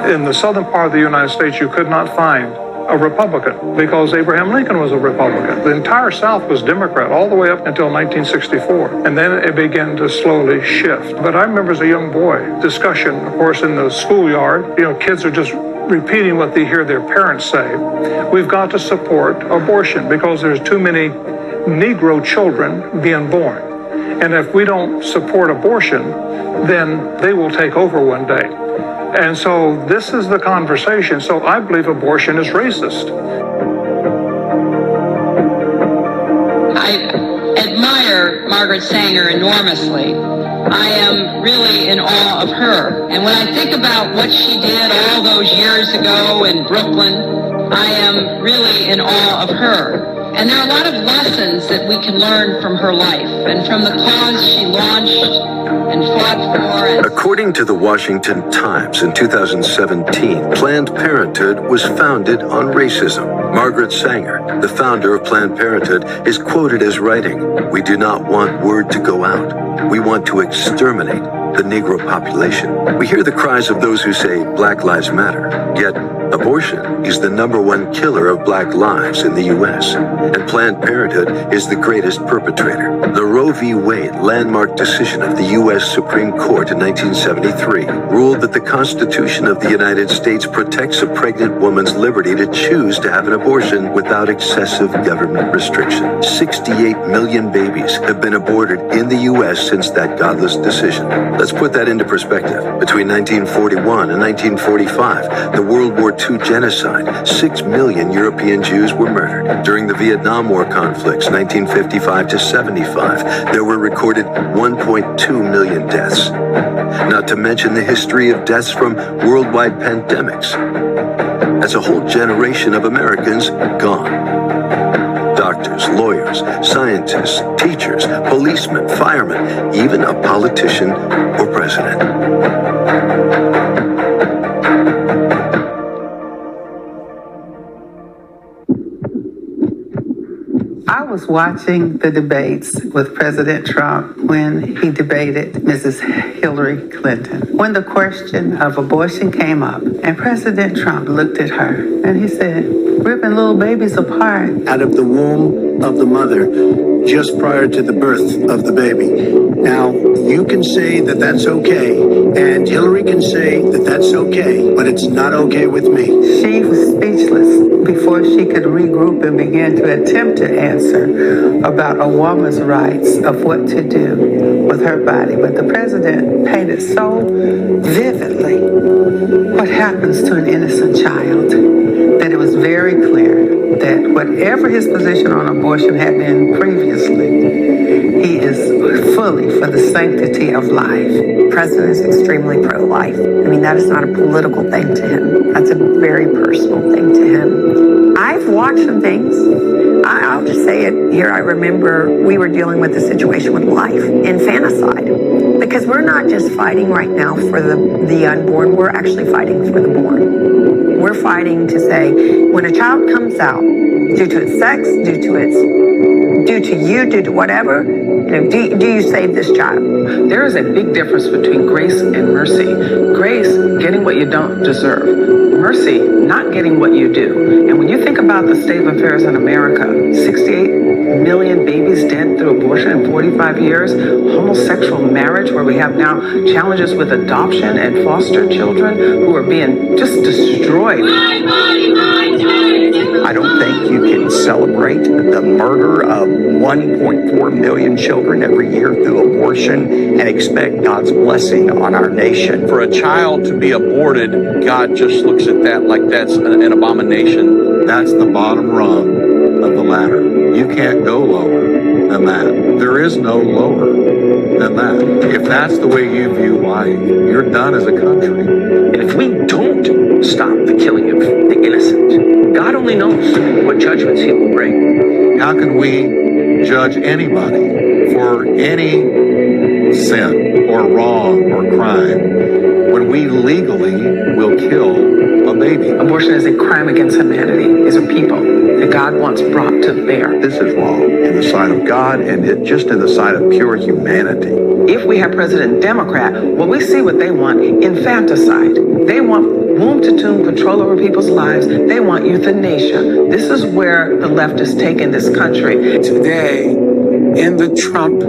in the southern part of the United States, you could not find a Republican because Abraham Lincoln was a Republican. The entire South was Democrat all the way up until 1964. And then it began to slowly shift. But I remember as a young boy, discussion, of course, in the schoolyard, kids are just repeating what they hear their parents say. We've got to support abortion because there's too many Negro children being born. And if we don't support abortion, then they will take over one day. And so this is the conversation. So I believe abortion is racist. I admire Margaret Sanger enormously. I am really in awe of her. And when I think about what she did all those years ago in Brooklyn, I am really in awe of her. And there are a lot of lessons that we can learn from her life and from the cause she launched and fought for. According to the Washington Times in 2017, Planned Parenthood was founded on racism. Margaret Sanger, the founder of Planned Parenthood, is quoted as writing, "We do not want word to go out. We want to exterminate the Negro population." We hear the cries of those who say Black Lives Matter, yet abortion is the #1 killer of Black lives in the U.S., and Planned Parenthood is the greatest perpetrator. The Roe v. Wade landmark decision of the U.S. Supreme Court in 1973 ruled that the Constitution of the United States protects a pregnant woman's liberty to choose to have an abortion without excessive government restriction. 68 million babies have been aborted in the U.S. since that godless decision. Let's put that into perspective. Between 1941 and 1945, the World War II genocide, 6 million European Jews were murdered. During the Vietnam War conflicts, 1955 to 75, there were recorded 1.2 million deaths. Not to mention the history of deaths from worldwide pandemics. That's a whole generation of Americans gone. Doctors, lawyers, scientists, teachers, policemen, firemen, even a politician or president. I was watching the debates with President Trump when he debated Mrs. Hillary Clinton. When the question of abortion came up, and President Trump looked at her and he said, "Ripping little babies apart." Out of the womb of the mother just prior to the birth of the baby. Now, you can say that that's okay, and Hillary can say that that's okay, but it's not okay with me. She was speechless before she could regroup and begin to attempt to answer about a woman's rights of what to do with her body. But the president painted so vividly what happens to an innocent child that it was very clear that whatever his position on abortion had been previously, he is fully for the sanctity of life. The president is extremely pro-life. I mean, that is not a political thing to him. That's a very personal thing to him. I've watched some things. I'll just say it here. I remember we were dealing with a situation with life, infanticide, because we're not just fighting right now for the unborn. We're actually fighting for the born. We're fighting to say when a child comes out, due to its sex, due to whatever, do you save this child? There is a big difference between grace and mercy. Grace, getting what you don't deserve. Mercy, not getting what you do. And when you think about the state of affairs in America, 68 million babies dead through abortion in 45 years, homosexual marriage, where we have now challenges with adoption and foster children who are being just destroyed. I don't think you can celebrate the murder of 1.4 million children every year through abortion and expect God's blessing on our nation. For a child to be aborted, God just looks at that like that's an abomination. That's the bottom rung of the ladder. You can't go lower than that. There is no lower than that. If that's the way you view life, you're done as a country. And if we don't stop the killing of the innocent, God only knows what judgments he will bring. How can we judge anybody for any sin or wrong or crime when we legally will kill a baby? Abortion is a crime against humanity, is a people that God wants brought to bear. This is wrong in the sight of God and just in the sight of pure humanity. If we have President Democrat, well, we see what they want, infanticide. They want womb-to-tomb control over people's lives. They want euthanasia. This is where the left has taken this country. Today, in the Trump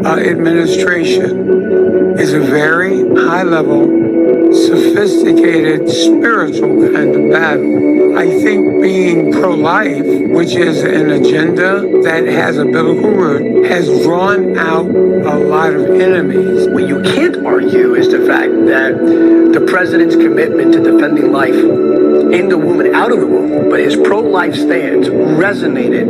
administration, is a very high-level, sophisticated, spiritual kind of battle. I think being pro-life, which is an agenda that has a biblical root, has drawn out a lot of enemies. What you can't argue is the fact that the president's commitment to defending life in the womb and out of the womb, but his pro-life stance resonated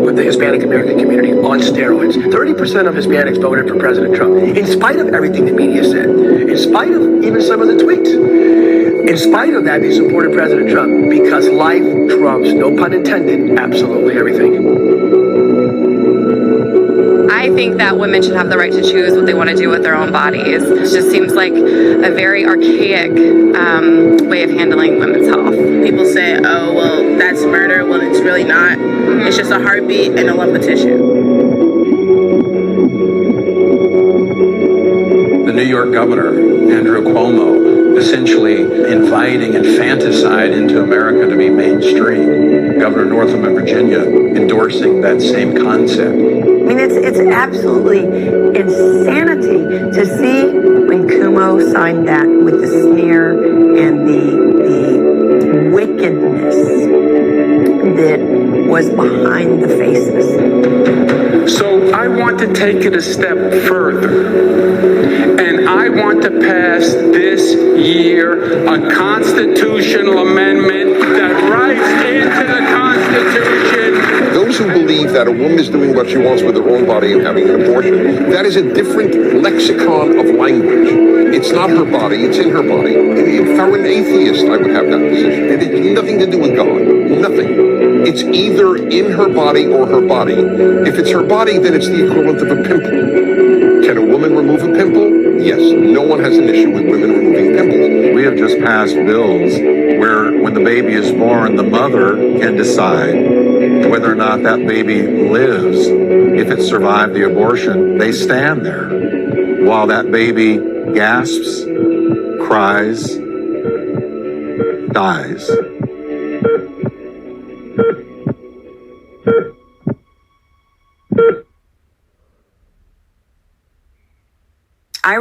with the Hispanic American community on steroids. 30% of Hispanics voted for President Trump, in spite of everything the media said, in spite of even some of the tweets. In spite of that, they supported President Trump because life trumps, no pun intended, absolutely everything. I think that women should have the right to choose what they want to do with their own bodies. It just seems like a very archaic way of handling women's health. People say, oh, well, that's murder. Well, it's really not. It's just a heartbeat and a lump of tissue. The New York governor, Andrew Cuomo, essentially inviting infanticide into America to be mainstream. Governor Northam of Virginia endorsing that same concept. I mean, it's absolutely insanity to see when Cuomo signed that with the sneer and the wickedness that was behind the faces. So I want to take it a step further, and I want to pass this year a constitutional amendment that writes into the Constitution. Those who believe that a woman is doing what she wants with her own body and having an abortion, that is a different lexicon of language. It's not her body, it's in her body. If I were an atheist, I would have that position. It has nothing to do with God. Nothing. It's either in her body or her body. If it's her body, then it's the equivalent of a pimple. Can a woman remove a pimple? Yes. No one has an issue with women removing pimples. We have just passed bills where when the baby is born, the mother can decide whether or not that baby lives. If it survived the abortion, they stand there while that baby gasps, cries, dies.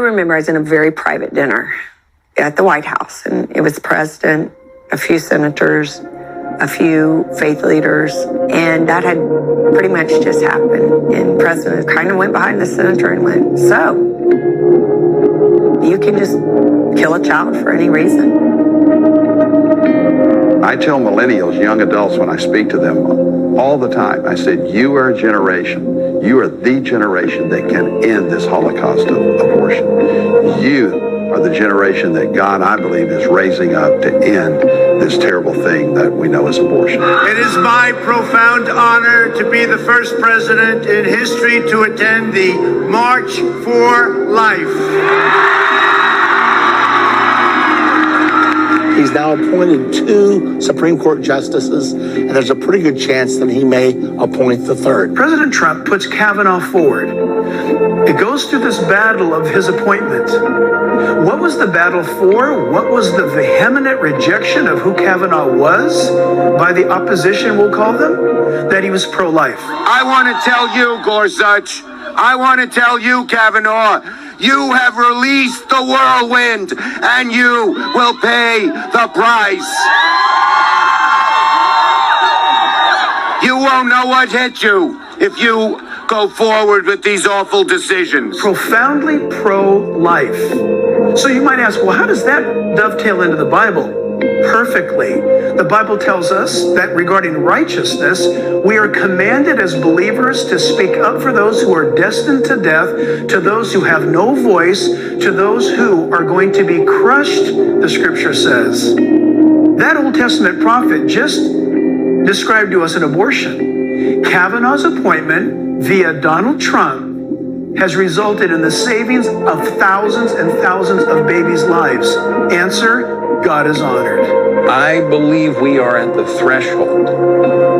remember I was in a very private dinner at the White House, and it was the president, a few senators, a few faith leaders, and that had pretty much just happened. And the president kind of went behind the senator and went, "So, you can just kill a child for any reason?" I tell millennials, young adults, when I speak to them all the time, I said, you are a generation, you are the generation that can end this Holocaust of abortion. You are the generation that God, I believe, is raising up to end this terrible thing that we know as abortion. It is my profound honor to be the first president in history to attend the March for Life. He's now appointed 2 Supreme Court justices, and there's a pretty good chance that he may appoint the 3rd. President Trump puts Kavanaugh forward. It goes through this battle of his appointment. What was the battle for? What was the vehement rejection of who Kavanaugh was by the opposition, we'll call them? That he was pro-life. I want to tell you, Gorsuch, I want to tell you, Kavanaugh, you have released the whirlwind, and you will pay the price. You won't know what hit you if you go forward with these awful decisions. Profoundly pro-life. So you might ask, well, how does that dovetail into the Bible? Perfectly. The Bible tells us that regarding righteousness, we are commanded as believers to speak up for those who are destined to death, to those who have no voice, to those who are going to be crushed, the scripture says. That Old Testament prophet just described to us an abortion. Kavanaugh's appointment via Donald Trump has resulted in the savings of thousands and thousands of babies' lives. Answer: God is honored. I believe we are at the threshold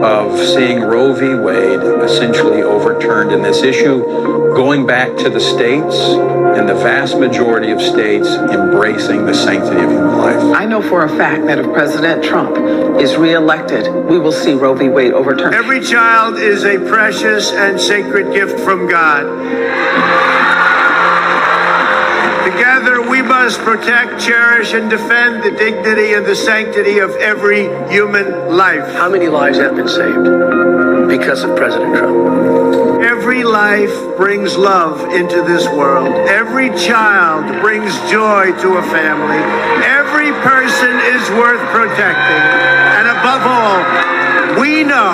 of seeing Roe v. Wade essentially overturned in this issue, going back to the states, and the vast majority of states embracing the sanctity of human life. I know for a fact that if President Trump is reelected, we will see Roe v. Wade overturned. Every child is a precious and sacred gift from God. Together, we must protect, cherish, and defend the dignity and the sanctity of every human life. How many lives have been saved because of President Trump? Every life brings love into this world. Every child brings joy to a family. Every person is worth protecting. And above all, we know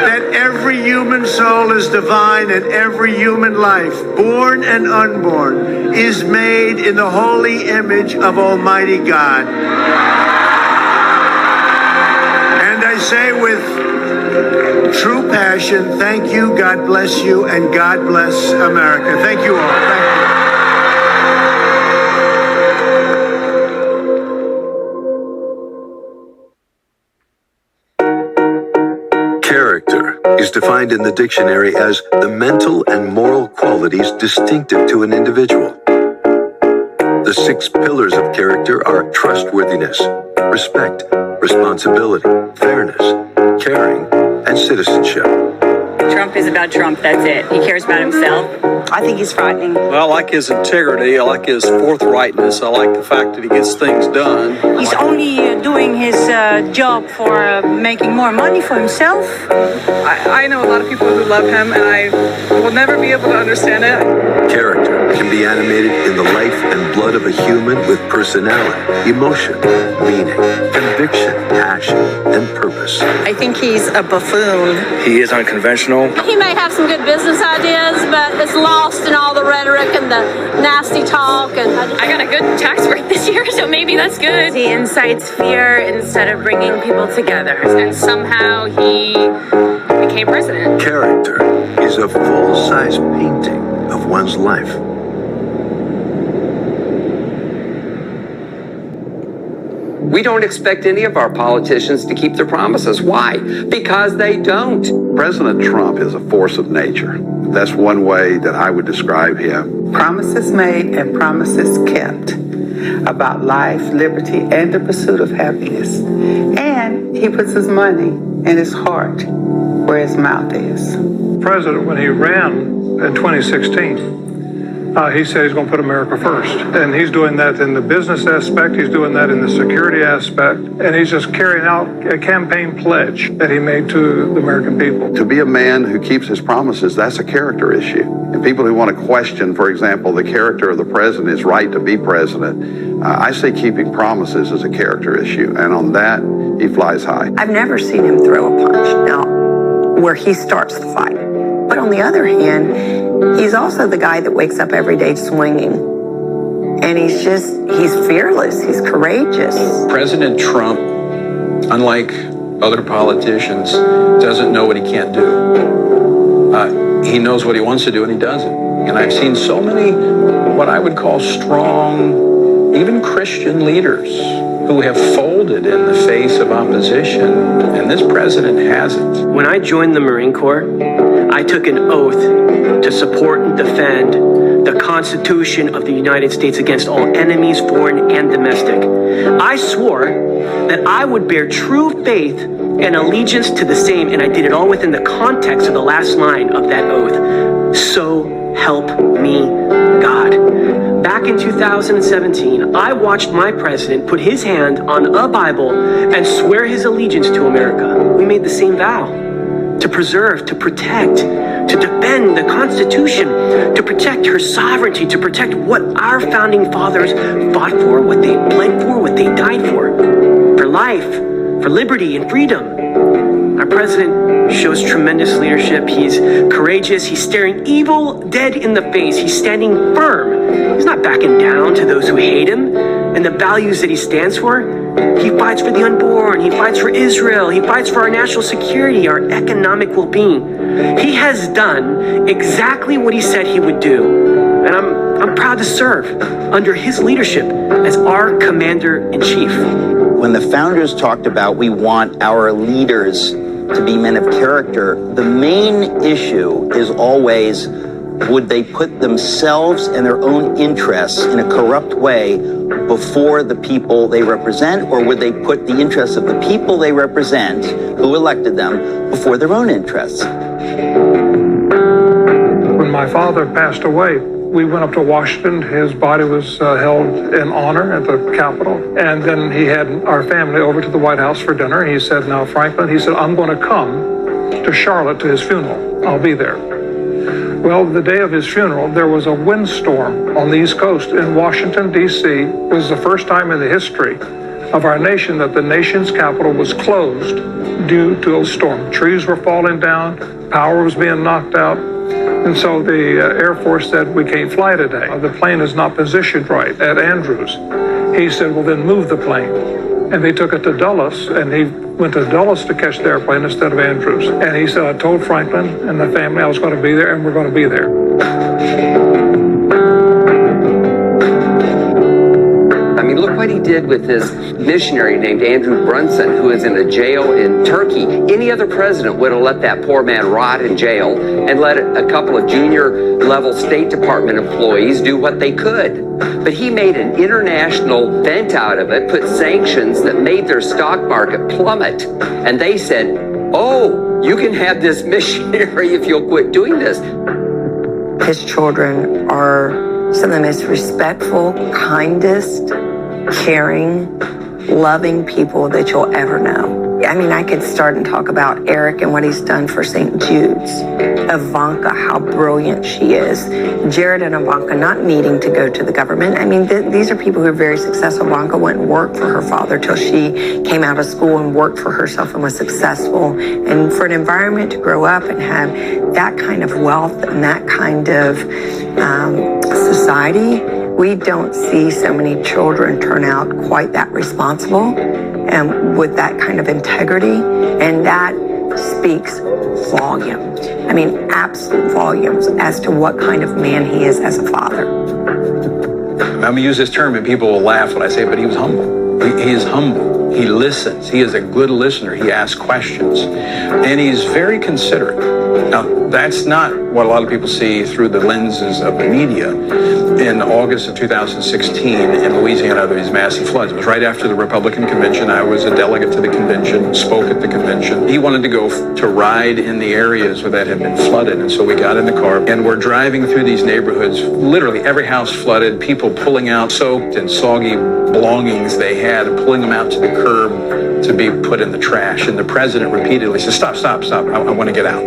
that every human soul is divine, and every human life, born and unborn, is made in the holy image of Almighty God. And I say with true passion, thank you, God bless you, and God bless America. Thank you all. Thank you. Character is defined in the dictionary as the mental and moral qualities distinctive to an individual. The 6 pillars of character are trustworthiness, respect, responsibility, fairness, caring, and citizenship. Trump is about Trump, that's it. He cares about himself. I think he's frightening. Well, I like his integrity. I like his forthrightness. I like the fact that he gets things done. He's only doing his job for making more money for himself. I know a lot of people who love him, and I will never be able to understand it. Character can be animated in the life and blood of a human with personality, emotion, meaning, conviction, passion, and purpose. I think he's a buffoon. He is unconventional. He may have some good business ideas, but it's lost in all the rhetoric and the nasty talk. And I got a good tax break this year, so maybe that's good. He incites fear instead of bringing people together. And somehow he became president. Character is a full-size painting of one's life. We don't expect any of our politicians to keep their promises. Why? Because they don't. President Trump is a force of nature. That's one way that I would describe him. Promises made and promises kept about life, liberty, and the pursuit of happiness. And he puts his money and his heart where his mouth is. The president, when he ran in 2016, He said he's going to put America first. And he's doing that in the business aspect. He's doing that in the security aspect. And he's just carrying out a campaign pledge that he made to the American people. To be a man who keeps his promises, that's a character issue. And people who want to question, for example, the character of the president, his right to be president, I say keeping promises is a character issue. And on that, he flies high. I've never seen him throw a punch now where he starts the fight. But on the other hand, he's also the guy that wakes up every day swinging. And he's fearless. He's courageous. President Trump, unlike other politicians, doesn't know what he can't do. He knows what he wants to do and he does it. And I've seen so many, what I would call strong, even Christian leaders who have folded in the face of opposition, and this president hasn't. When I joined the Marine Corps, I took an oath to support and defend the Constitution of the United States against all enemies, foreign and domestic. I swore that I would bear true faith and allegiance to the same, and I did it all within the context of the last line of that oath. So help me God. Back in 2017, I watched my president put his hand on a Bible and swear his allegiance to America. We made the same vow to preserve, to protect, to defend the Constitution, to protect her sovereignty, to protect what our founding fathers fought for, what they bled for, what they died for life, for liberty and freedom. Our president shows tremendous leadership. He's courageous. He's staring evil dead in the face. He's standing firm. He's not backing down to those who hate him and the values that he stands for. He fights for the unborn. He fights for Israel. He fights for our national security, our economic well-being. He has done exactly what he said he would do. And I'm proud to serve under his leadership as our commander-in-chief. When the founders talked about we want our leaders to be men of character, the main issue is always, would they put themselves and their own interests in a corrupt way before the people they represent, or would they put the interests of the people they represent, who elected them, before their own interests? When my father passed away, we went up to Washington. His body was held in honor at the Capitol. And then he had our family over to the White House for dinner. He said, now, Franklin, he said, I'm going to come to Charlotte to his funeral. I'll be there. Well, the day of his funeral, there was a windstorm on the East Coast in Washington, D.C. It was the first time in the history of our nation that the nation's capital was closed due to a storm. Trees were falling down, power was being knocked out. And so the Air Force said, we can't fly today. The plane is not positioned right at Andrews. He said, well, then move the plane. And they took it to Dulles, and he went to Dulles to catch the airplane instead of Andrews. And he said, I told Franklin and the family I was going to be there, and we're going to be there. I mean, look what he did with this missionary named Andrew Brunson, who is in a jail in Turkey. Any other president would have let that poor man rot in jail and let a couple of junior-level State Department employees do what they could. But he made an international event out of it, put sanctions that made their stock market plummet. And they said, oh, you can have this missionary if you'll quit doing this. His children are some of the most respectful, kindest, caring, loving people that you'll ever know. I mean, I could start and talk about Eric and what he's done for St. Jude's. Ivanka, how brilliant she is. Jared and Ivanka not needing to go to the government. I mean, these are people who are very successful. Ivanka went and worked for her father till she came out of school and worked for herself and was successful. And for an environment to grow up and have that kind of wealth and that kind of society, we don't see so many children turn out quite that responsible and with that kind of integrity, and that speaks volumes. I mean, absolute volumes as to what kind of man he is as a father. I'm going to use this term and people will laugh when I say it, but he was humble. He is humble. He listens. He is a good listener. He asks questions. And he's very considerate. Now, That's not what a lot of people see through the lenses of the media. In August of 2016 in Louisiana, there were these massive floods. It was right after the Republican convention. I was a delegate to the convention, spoke at the convention. He wanted to go to ride in the areas where that had been flooded. And so we got in the car and we're driving through these neighborhoods, literally every house flooded, people pulling out soaked and soggy belongings they had and pulling them out to the curb to be put in the trash. And the president repeatedly said, stop, I want to get out.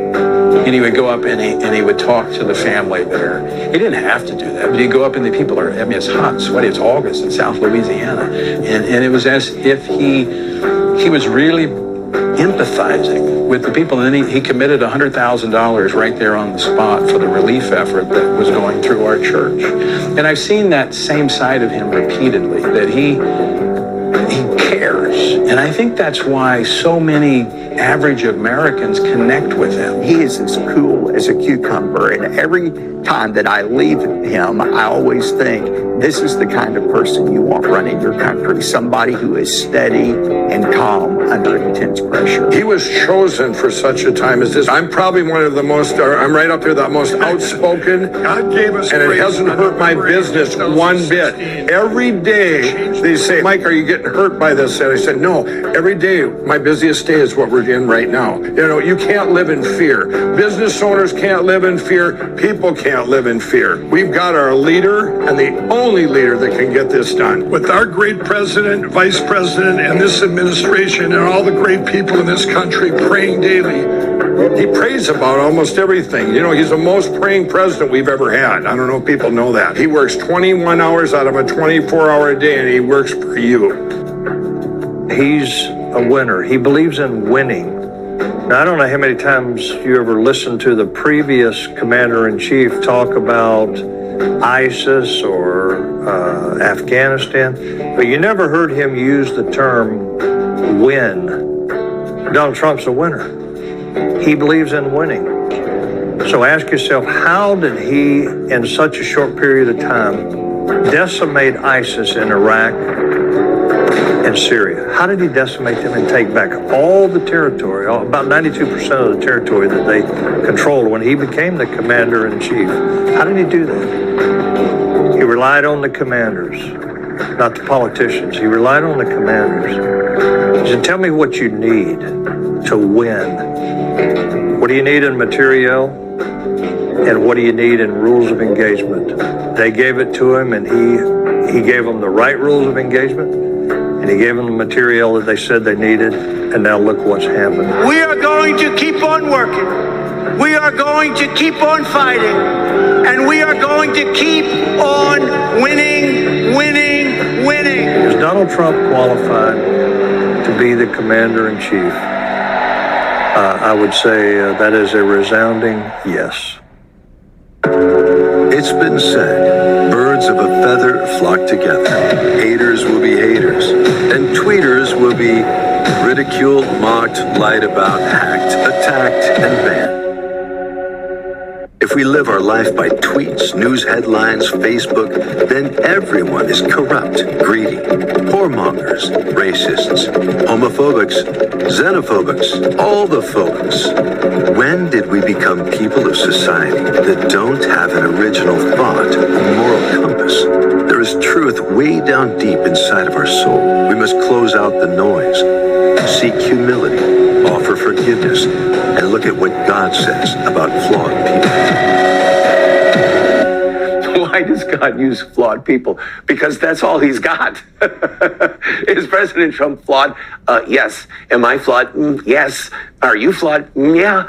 And he would go up and he would talk to the family there. He didn't have to do that, but he'd go up and the people are, I mean, it's hot and sweaty. It's August in South Louisiana. And it was as if he was really empathizing with the people. And then he committed $100,000 right there on the spot for the relief effort that was going through our church. And I've seen that same side of him repeatedly, that he cares. And I think that's why so many average Americans connect with him. He is as cool as a cucumber, and every time that I leave him, I always think, this is the kind of person you want running your country, somebody who is steady and calm under intense pressure. He was chosen for such a time as this. I'm probably one of the most, I'm right up there, the most outspoken. God gave us and it hasn't hurt my business one bit. Every day they say, Mike, are you getting hurt by this? And I said, no, every day, my busiest day is what we're in right now. You know, you can't live in fear. Business owners can't live in fear. People can't live in fear. We've got our leader and the only leader that can get this done. With our great president, vice president, and this administration, and all the great people in this country praying daily. He prays about almost everything. You know, he's the most praying president we've ever had. I don't know if people know that. He works 21 hours out of a 24-hour day, and he works for you. He's a winner. He believes in winning. Now, I don't know how many times you ever listened to the previous commander-in-chief talk about ISIS or Afghanistan, but you never heard him use the term win. Donald Trump's a winner. He believes in winning. So ask yourself, how did he, in such a short period of time, decimate ISIS in Iraq and Syria? How did he decimate them and take back all the territory, about 92% of the territory that they controlled when he became the commander-in-chief? How did he do that? He relied on the commanders, not the politicians. He relied on the commanders. He said, tell me what you need to win. What do you need in material? And what do you need in rules of engagement? They gave it to him, and he gave them the right rules of engagement, and he gave them the material that they said they needed, and now look what's happened. We are going to keep on working. We are going to keep on fighting, and we are going to keep on winning, winning, winning. Is Donald Trump qualified to be the commander-in-chief? I would say that is a resounding yes. It's been said, birds of a feather flock together. Haters will be haters, and tweeters will be ridiculed, mocked, lied about, hacked, attacked, and banned. If we live our life by tweets, news headlines, Facebook, then everyone is corrupt, greedy, whoremongers, racists, homophobics, xenophobics, all the phobes. When did we become people of society that don't have an original thought, a moral compass? There is truth way down deep inside of our soul. We must close out the noise, seek humility, offer forgiveness, and look at what God says about flawed people. Why does God use flawed people? Because that's all he's got. Is President Trump flawed? Yes. Am I flawed? Yes. Are you flawed? Yeah.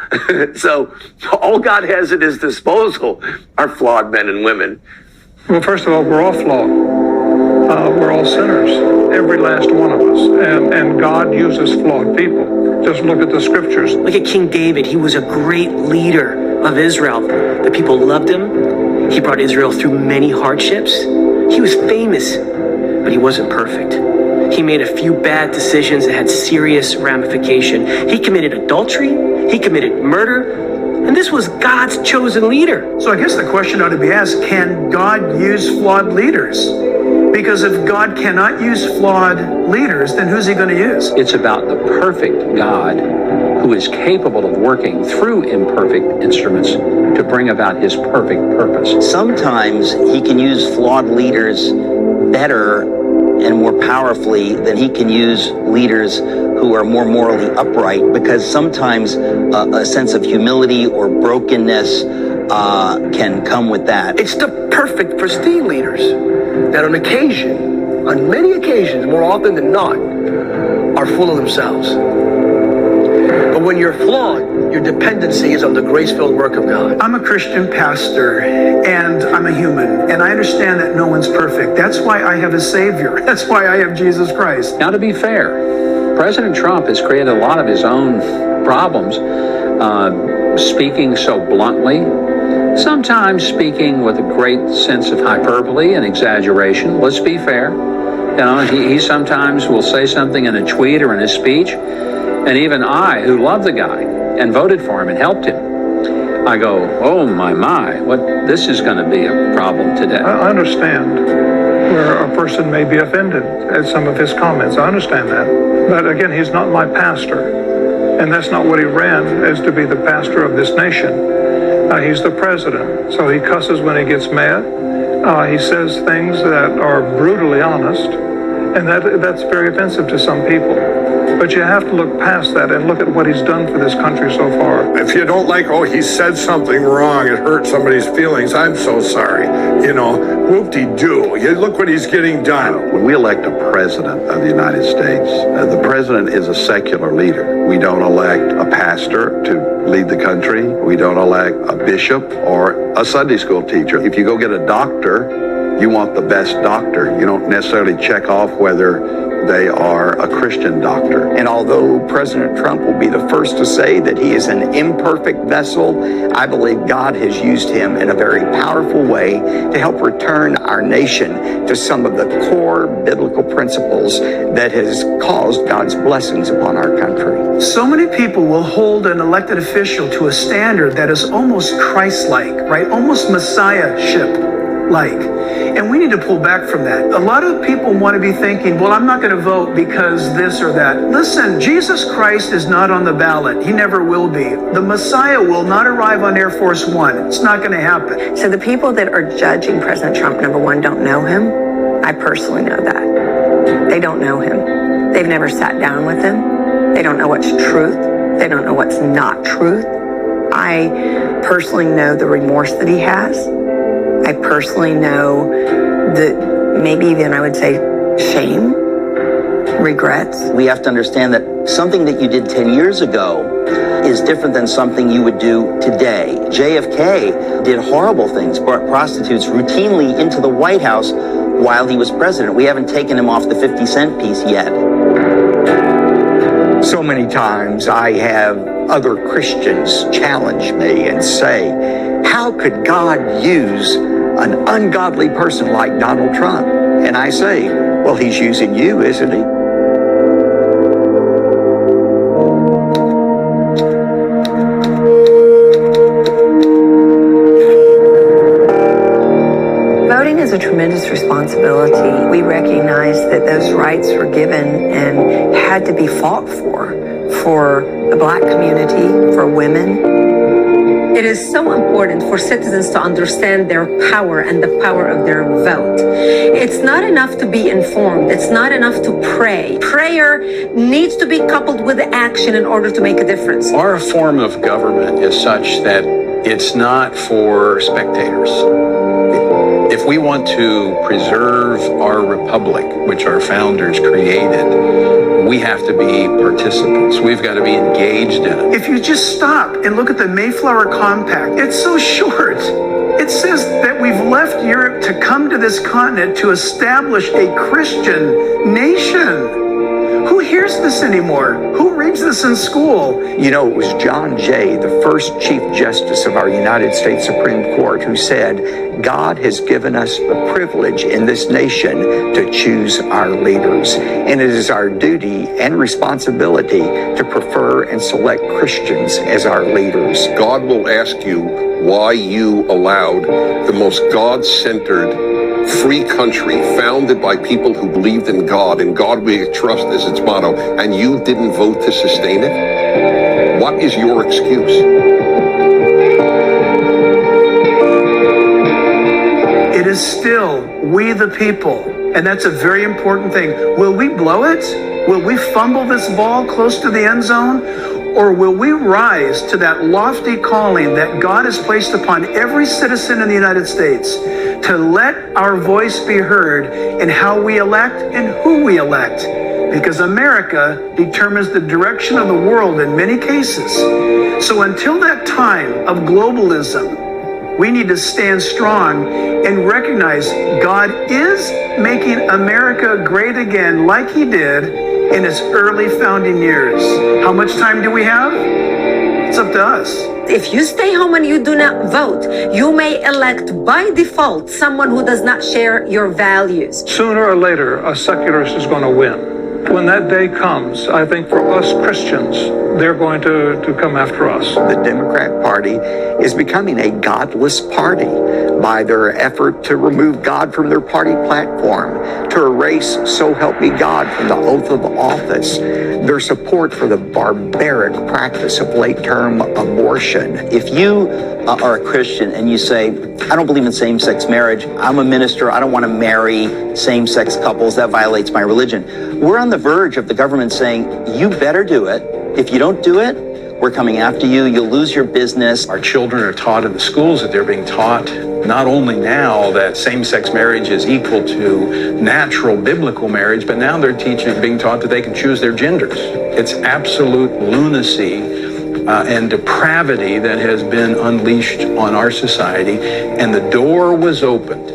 So all God has at his disposal are flawed men and women. Well, first of all, we're all flawed. We're all sinners, every last one of us. And God uses flawed people. Just look at the scriptures. Look at King David. He was a great leader of Israel. The people loved him. He brought Israel through many hardships. He was famous, but he wasn't perfect. He made a few bad decisions that had serious ramification. He committed adultery. He committed murder. And this was God's chosen leader. So I guess the question ought to be asked, can God use flawed leaders? Because if God cannot use flawed leaders, then who's he going to use? It's about the perfect God who is capable of working through imperfect instruments to bring about his perfect purpose. Sometimes he can use flawed leaders better and more powerfully than he can use leaders who are more morally upright, because sometimes a sense of humility or brokenness can come with that. It's the perfect pristine leaders that on many occasions, more often than not, are full of themselves. But when you're flawed, your dependency is on the grace-filled work of God. I'm a Christian pastor, and I'm a human, and I understand that no one's perfect. That's why I have a Savior. That's why I have Jesus Christ. Now, to be fair, President Trump has created a lot of his own problems, speaking so bluntly, sometimes speaking with a great sense of hyperbole and exaggeration. Let's be fair. You know, he sometimes will say something in a tweet or in a speech, and even I, who love the guy and voted for him and helped him, I go, oh my, this is going to be a problem today. I understand where a person may be offended at some of his comments. I understand that. But again, he's not my pastor. And that's not what he ran, as to be the pastor of this nation. He's the president, so he cusses when he gets mad. He says things that are brutally honest, and that's very offensive to some people. But you have to look past that and look at what he's done for this country so far. If you don't like, he said something wrong, it hurt somebody's feelings, I'm so sorry. You know, whoop-de-doo. You look what he's getting done. When we elect a president of the United States, the president is a secular leader. We don't elect a pastor to lead the country. We don't elect a bishop or a Sunday school teacher. If you go get a doctor, you want the best doctor. You don't necessarily check off whether they are a Christian doctor. And although President Trump will be the first to say that he is an imperfect vessel, I believe God has used him in a very powerful way to help return our nation to some of the core biblical principles that has caused God's blessings upon our country. So many people will hold an elected official to a standard that is almost Christ-like, right? Almost Messiahship-like. And we need to pull back from that. A lot of people want to be thinking, well, I'm not going to vote because this or that. Listen, Jesus Christ is not on the ballot. He never will be. The Messiah will not arrive on Air Force One. It's not going to happen. So the people that are judging President Trump, number one, don't know him. I personally know that. They don't know him. They've never sat down with him. They don't know what's truth. They don't know what's not truth. I personally know the remorse that he has. I personally know that maybe even I would say shame, regrets. We have to understand that something that you did 10 years ago is different than something you would do today. JFK did horrible things, brought prostitutes routinely into the White House while he was president. We haven't taken him off the 50-cent piece yet. So many times I have other Christians challenge me and say, how could God use an ungodly person like Donald Trump? And I say, well, he's using you, isn't he? Voting is a tremendous responsibility. We recognize that those rights were given and had to be fought for the Black community, for women. It is so important for citizens to understand their power and the power of their vote. It's not enough to be informed. It's not enough to pray. Prayer needs to be coupled with action in order to make a difference. Our form of government is such that it's not for spectators. If we want to preserve our republic, which our founders created, we have to be participants. We've got to be engaged in it. If you just stop and look at the Mayflower Compact, it's so short. It says that we've left Europe to come to this continent to establish a Christian nation. Who hears this anymore? Who reads this in school? You know, it was John Jay, the first Chief Justice of our United States Supreme Court, who said, God has given us the privilege in this nation to choose our leaders. And it is our duty and responsibility to prefer and select Christians as our leaders. God will ask you why you allowed the most God-centered free country founded by people who believed in God, and God we trust as its motto, and you didn't vote to sustain it? What is your excuse? It is still we the people, and that's a very important thing. Will we blow it? Will we fumble this ball close to the end zone? Or will we rise to that lofty calling that God has placed upon every citizen in the United States to let our voice be heard in how we elect and who we elect? Because America determines the direction of the world in many cases. So until that time of globalism, we need to stand strong and recognize God is making America great again like he did in its early founding years. How much time do we have? It's up to us. If you stay home and you do not vote, you may elect by default someone who does not share your values. Sooner or later, a secularist is going to win. When that day comes, I think for us Christians, they're going to come after us. The Democrat Party is becoming a godless party by their effort to remove God from their party platform, to erase "So Help Me God" from the oath of office, their support for the barbaric practice of late-term abortion. If you are a Christian and you say, I don't believe in same-sex marriage, I'm a minister, I don't want to marry same-sex couples, that violates my religion. We're on the verge of the government saying, you better do it. If you don't do it, we're coming after you, you'll lose your business. Our children are taught in the schools that they're being taught not only now that same-sex marriage is equal to natural biblical marriage, but now they're being taught that they can choose their genders. It's absolute lunacy and depravity that has been unleashed on our society, and the door was opened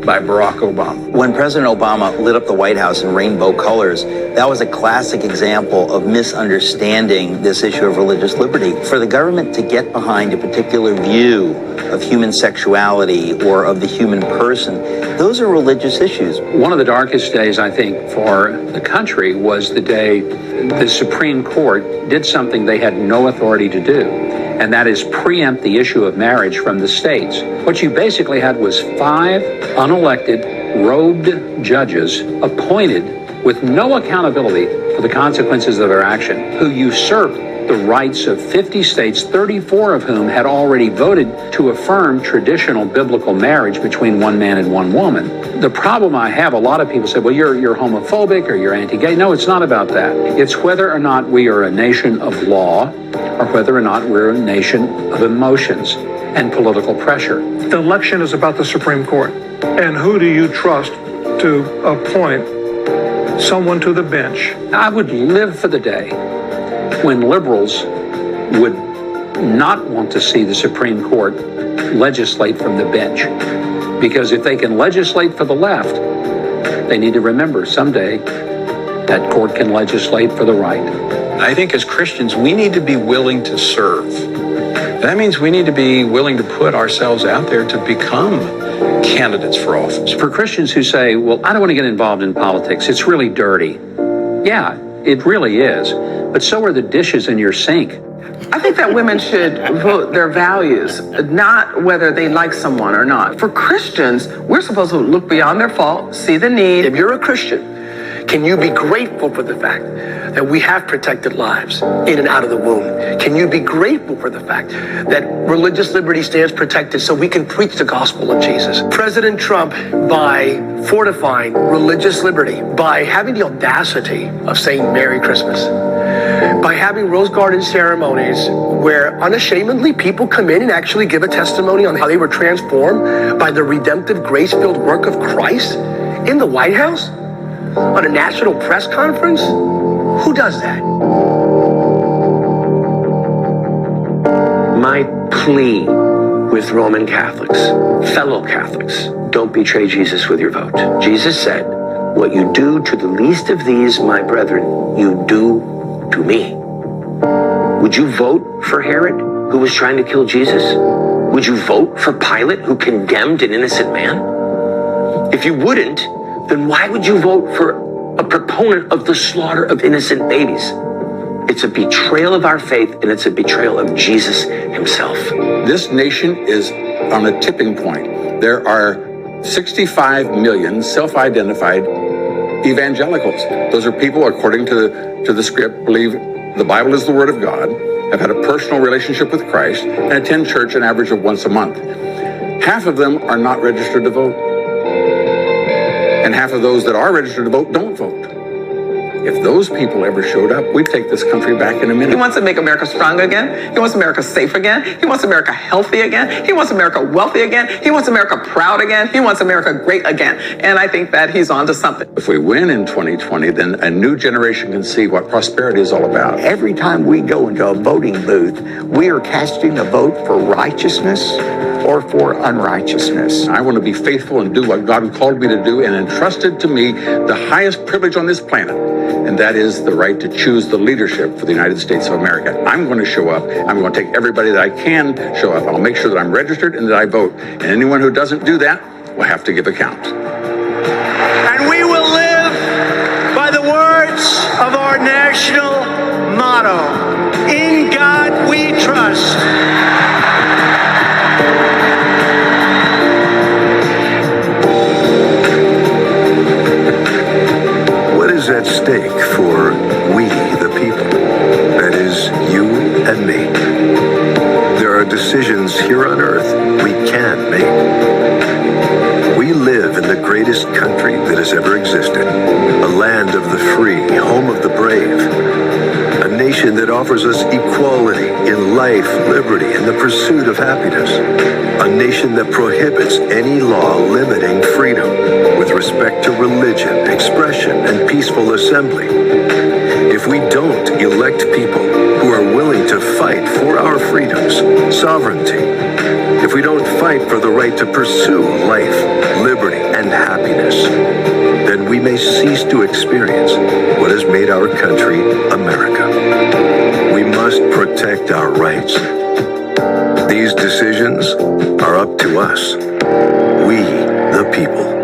by Barack Obama. When President Obama lit up the White House in rainbow colors, that was a classic example of misunderstanding this issue of religious liberty. For the government to get behind a particular view of human sexuality or of the human person, those are religious issues. One of the darkest days, I think, for the country was the day the Supreme Court did something they had no authority to do, and that is preempt the issue of marriage from the states. What you basically had was 5 unelected, robed judges appointed with no accountability for the consequences of their action, who usurped the rights of 50 states, 34 of whom had already voted to affirm traditional biblical marriage between one man and one woman. The problem I have, a lot of people say, well, you're homophobic or you're anti-gay. No, it's not about that. It's whether or not we are a nation of law or whether or not we're a nation of emotions and political pressure. The election is about the Supreme Court. And who do you trust to appoint someone to the bench? I would live for the day when liberals would not want to see the Supreme Court legislate from the bench. Because if they can legislate for the left, they need to remember someday that court can legislate for the right. I think as Christians, we need to be willing to serve. That means we need to be willing to put ourselves out there to become candidates for office. For Christians who say, well, I don't want to get involved in politics, it's really dirty. Yeah, it really is. But so are the dishes in your sink. I think that women should vote their values, not whether they like someone or not. For Christians, we're supposed to look beyond their fault, see the need. If you're a Christian, can you be grateful for the fact that we have protected lives in and out of the womb? Can you be grateful for the fact that religious liberty stands protected so we can preach the gospel of Jesus? President Trump, by fortifying religious liberty, by having the audacity of saying Merry Christmas, by having Rose Garden ceremonies where unashamedly people come in and actually give a testimony on how they were transformed by the redemptive grace-filled work of Christ in the White House, on a national press conference? Who does that? My plea with Roman Catholics, fellow Catholics, don't betray Jesus with your vote. Jesus said, what you do to the least of these, my brethren, you do to me. Would you vote for Herod, who was trying to kill Jesus? Would you vote for Pilate, who condemned an innocent man? If you wouldn't, then why would you vote for a proponent of the slaughter of innocent babies? It's a betrayal of our faith, and it's a betrayal of Jesus himself. This nation is on a tipping point. There are 65 million self-identified evangelicals. Those are people, according to the script, believe the Bible is the Word of God, have had a personal relationship with Christ and attend church an average of once a month. Half of them are not registered to vote. And half of those that are registered to vote don't vote. If those people ever showed up, we'd take this country back in a minute. He wants to make America strong again. He wants America safe again. He wants America healthy again. He wants America wealthy again. He wants America proud again. He wants America great again. And I think that he's on to something. If we win in 2020, then a new generation can see what prosperity is all about. Every time we go into a voting booth, we are casting a vote for righteousness or for unrighteousness. I want to be faithful and do what God called me to do and entrusted to me the highest privilege on this planet, and that is the right to choose the leadership for the United States of America. I'm going to show up. I'm going to take everybody that I can show up. I'll make sure that I'm registered and that I vote. And anyone who doesn't do that will have to give account. And we will live by the words of our national motto, "In God we trust." What is at stake for we, the people? That is, you and me. There are decisions here on earth we can make. We live in the greatest country that has ever existed, a land of the free, home of the brave, a nation that offers us equality in life, liberty, and the pursuit of happiness, a nation that prohibits any law limiting freedom with respect to religion, expression, and peaceful assembly. If we don't elect people who are willing to fight for our freedoms, sovereignty, if we don't fight for the right to pursue life, liberty, and happiness, then we may cease to experience what has made our country America. We must protect our rights. These decisions are up to us, we the people.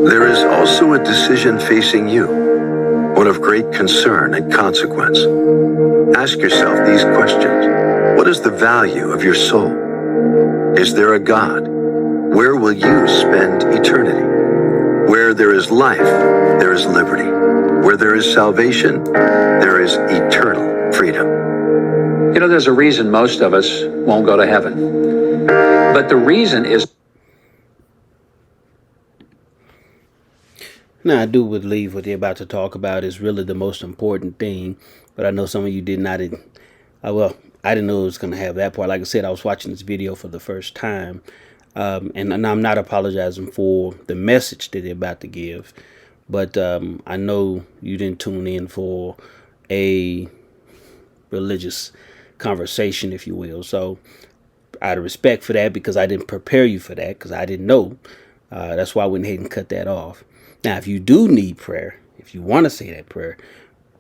There is also a decision facing you, one of great concern and consequence. Ask yourself these questions. What is the value of your soul? Is there a God? Where will you spend eternity? Where there is life, there is liberty. Where there is salvation, there is eternal freedom. You know, there's a reason most of us won't go to heaven. But the reason is... Now, I do believe what they're about to talk about is really the most important thing, but I know some of you did not. Well, I didn't know it was going to have that part. Like I said, I was watching this video for the first time, and I'm not apologizing for the message that they're about to give, but I know you didn't tune in for a religious conversation, if you will. So out of respect for that, because I didn't prepare you for that, because I didn't know, that's why I went ahead and cut that off. Now, if you do need prayer, if you want to say that prayer,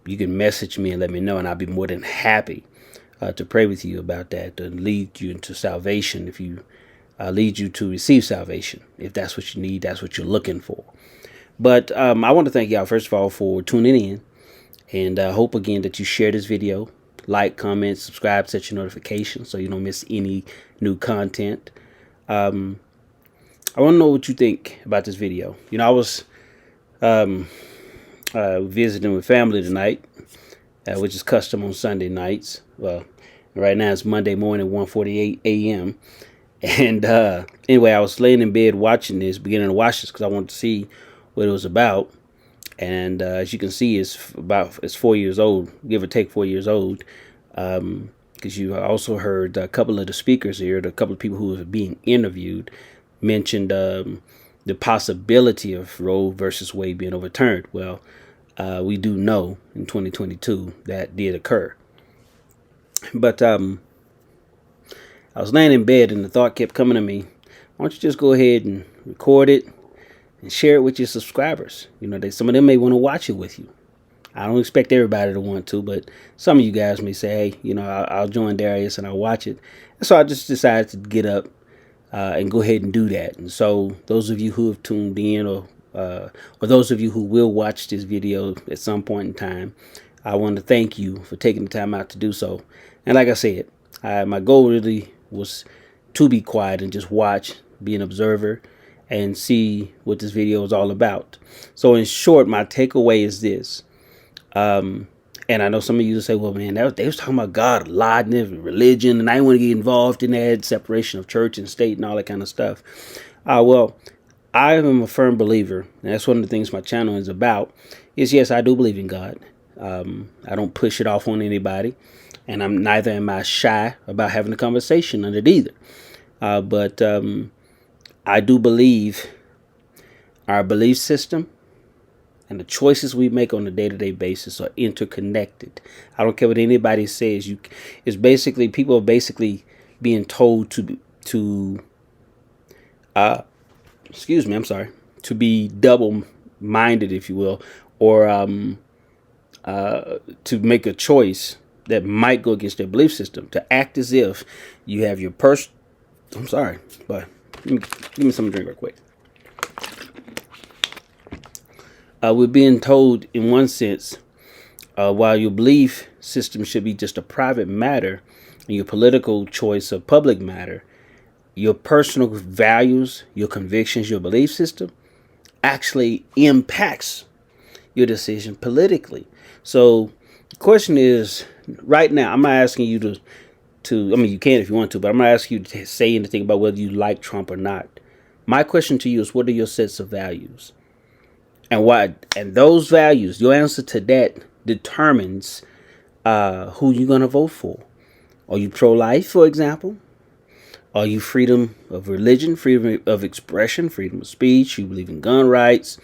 you can message me and let me know, and I'll be more than happy to pray with you about that, to lead you into salvation, if you lead you to receive salvation, if that's what you need, that's what you're looking for. But I want to thank y'all, first of all, for tuning in, and I hope again that you share this video, like, comment, subscribe, set your notifications so you don't miss any new content. I want to know what you think about this video. You know, I was visiting with family tonight, which is custom on Sunday nights. Well, right now it's Monday morning, 1:48 a.m. And anyway, I was laying in bed watching this, beginning to watch this because I wanted to see what it was about. And as you can see, it's 4 years old, give or take 4 years old. Because you also heard a couple of the speakers here, a couple of people who were being interviewed, mentioned the possibility of Roe versus Wade being overturned. Well, we do know in 2022 that did occur. But I was laying in bed and the thought kept coming to me, why don't you just go ahead and record it and share it with your subscribers? You know, some of them may want to watch it with you. I don't expect everybody to want to, but some of you guys may say, hey, you know, I'll join Darius and I'll watch it. And so I just decided to get up and go ahead and do that. And so those of you who have tuned in, or those of you who will watch this video at some point in time, I want to thank you for taking the time out to do so. And like I said, my goal really was to be quiet and just watch, be an observer, and see what this video is all about. So in short, my takeaway is this. And I know some of you say, well, man, they was talking about God, God, religion, and I didn't want to get involved in that, separation of church and state and all that kind of stuff. Well, I am a firm believer, and that's one of the things my channel is about, is yes, I do believe in God. I don't push it off on anybody, and neither am I shy about having a conversation on it either. But I do believe our belief system and the choices we make on a day-to-day basis are interconnected. I don't care what anybody says. It's basically, people are basically being told to be double-minded, if you will, or to make a choice that might go against their belief system, to act as if you have your I'm sorry, but give me some drink real quick. We're being told, in one sense, while your belief system should be just a private matter and your political choice a public matter, your personal values, your convictions, your belief system actually impacts your decision politically. So the question is, right now, I'm not asking you I mean, you can if you want to, but I'm not asking you to say anything about whether you like Trump or not. My question to you is, what are your sets of values? And why? And those values, your answer to that determines who you're going to vote for. Are you pro-life, for example? Are you freedom of religion, freedom of expression, freedom of speech? You believe in gun rights?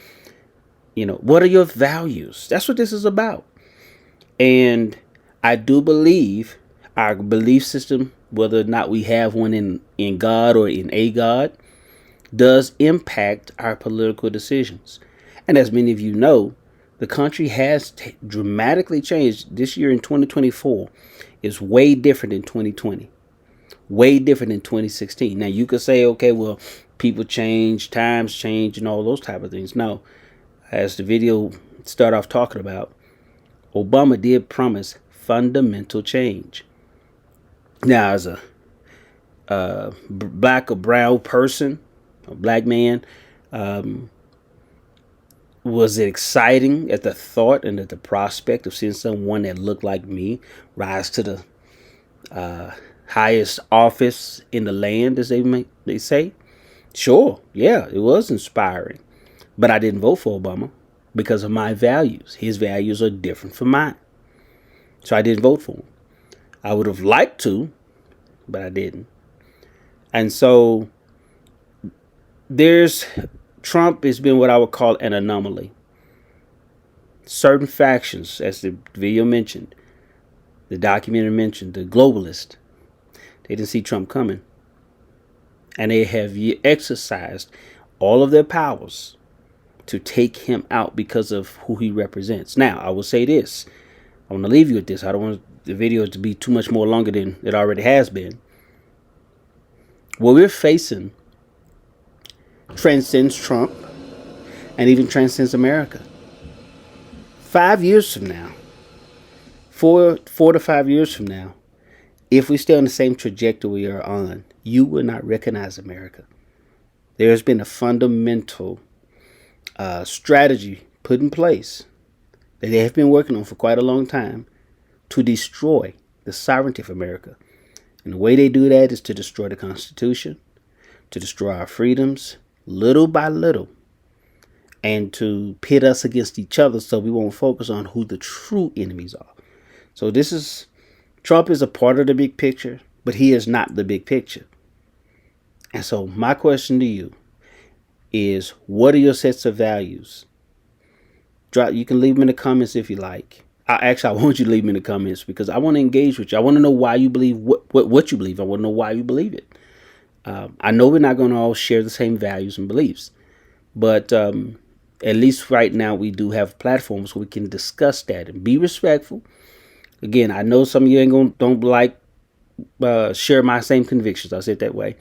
You know, what are your values? That's what this is about. And I do believe our belief system, whether or not we have one in God or in a God, does impact our political decisions. And as many of you know, the country has dramatically changed. This year in 2024 is way different than 2020. Way different than 2016. Now, you could say, okay, well, people change, times change, and all those type of things. No, as the video started off talking about, Obama did promise fundamental change. Now, as a black or brown person, a black man, was it exciting at the thought and at the prospect of seeing someone that looked like me rise to the highest office in the land, as they say? Sure, yeah, it was inspiring. But I didn't vote for Obama because of my values. His values are different from mine. So I didn't vote for him. I would have liked to, but I didn't. And so Trump has been what I would call an anomaly. Certain factions, as the video mentioned, the documentary mentioned, the globalists, they didn't see Trump coming. And they have exercised all of their powers to take him out because of who he represents. Now, I will say this. I want to leave you with this. I don't want the video to be too much more longer than it already has been. What we're facing transcends Trump and even transcends America. 5 years from now, four to 5 years from now, if we stay on the same trajectory we are on, you will not recognize America. There has been a fundamental strategy put in place that they have been working on for quite a long time to destroy the sovereignty of America. And the way they do that is to destroy the Constitution, to destroy our freedoms, little by little, and to pit us against each other so we won't focus on who the true enemies are. So Trump is a part of the big picture, but he is not the big picture. And so my question to you is, what are your sets of values? You can leave them in the comments if you like. I want you to leave them in the comments because I want to engage with you. I want to know why you believe what you believe. I want to know why you believe it. I know we're not going to all share the same values and beliefs, but at least right now we do have platforms where we can discuss that and be respectful. Again, I know some of you don't like share my same convictions. I'll say it that way,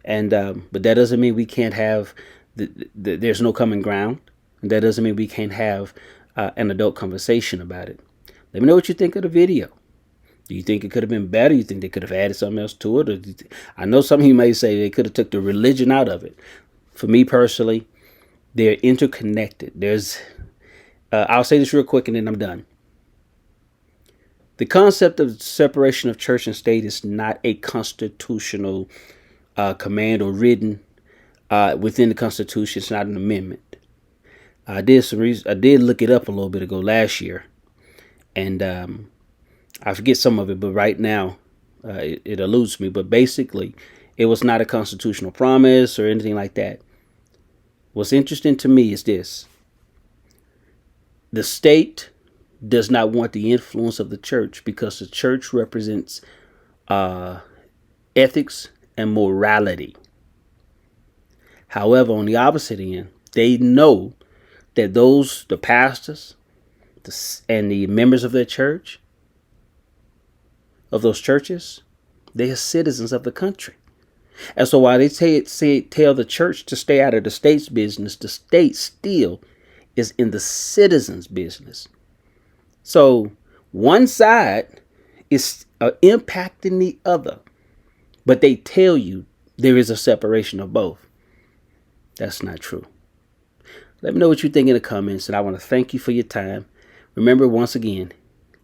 and but that doesn't mean we can't have there's no common ground, and that doesn't mean we can't have an adult conversation about it. Let me know what you think of the video. Do you think it could have been better? You think they could have added something else to it? Or I know some of you may say they could have took the religion out of it. For me personally, they're interconnected. I'll say this real quick and then I'm done. The concept of separation of church and state is not a constitutional command or written within the Constitution. It's not an amendment. I did look it up a little bit ago last year, and I forget some of it, but right now it eludes me. But basically, it was not a constitutional promise or anything like that. What's interesting to me is this. The state does not want the influence of the church because the church represents ethics and morality. However, on the opposite end, they know that the pastors and the members of their church, of those churches, they are citizens of the country. And so while they tell the church to stay out of the state's business, the state still is in the citizens' business. So one side is impacting the other, but they tell you there is a separation of both. That's not true. Let me know what you think in the comments, and I want to thank you for your time. Remember, once again,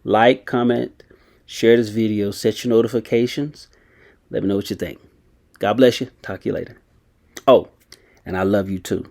like, comment, share this video, set your notifications. Let me know what you think. God bless you. Talk to you later. Oh, and I love you too.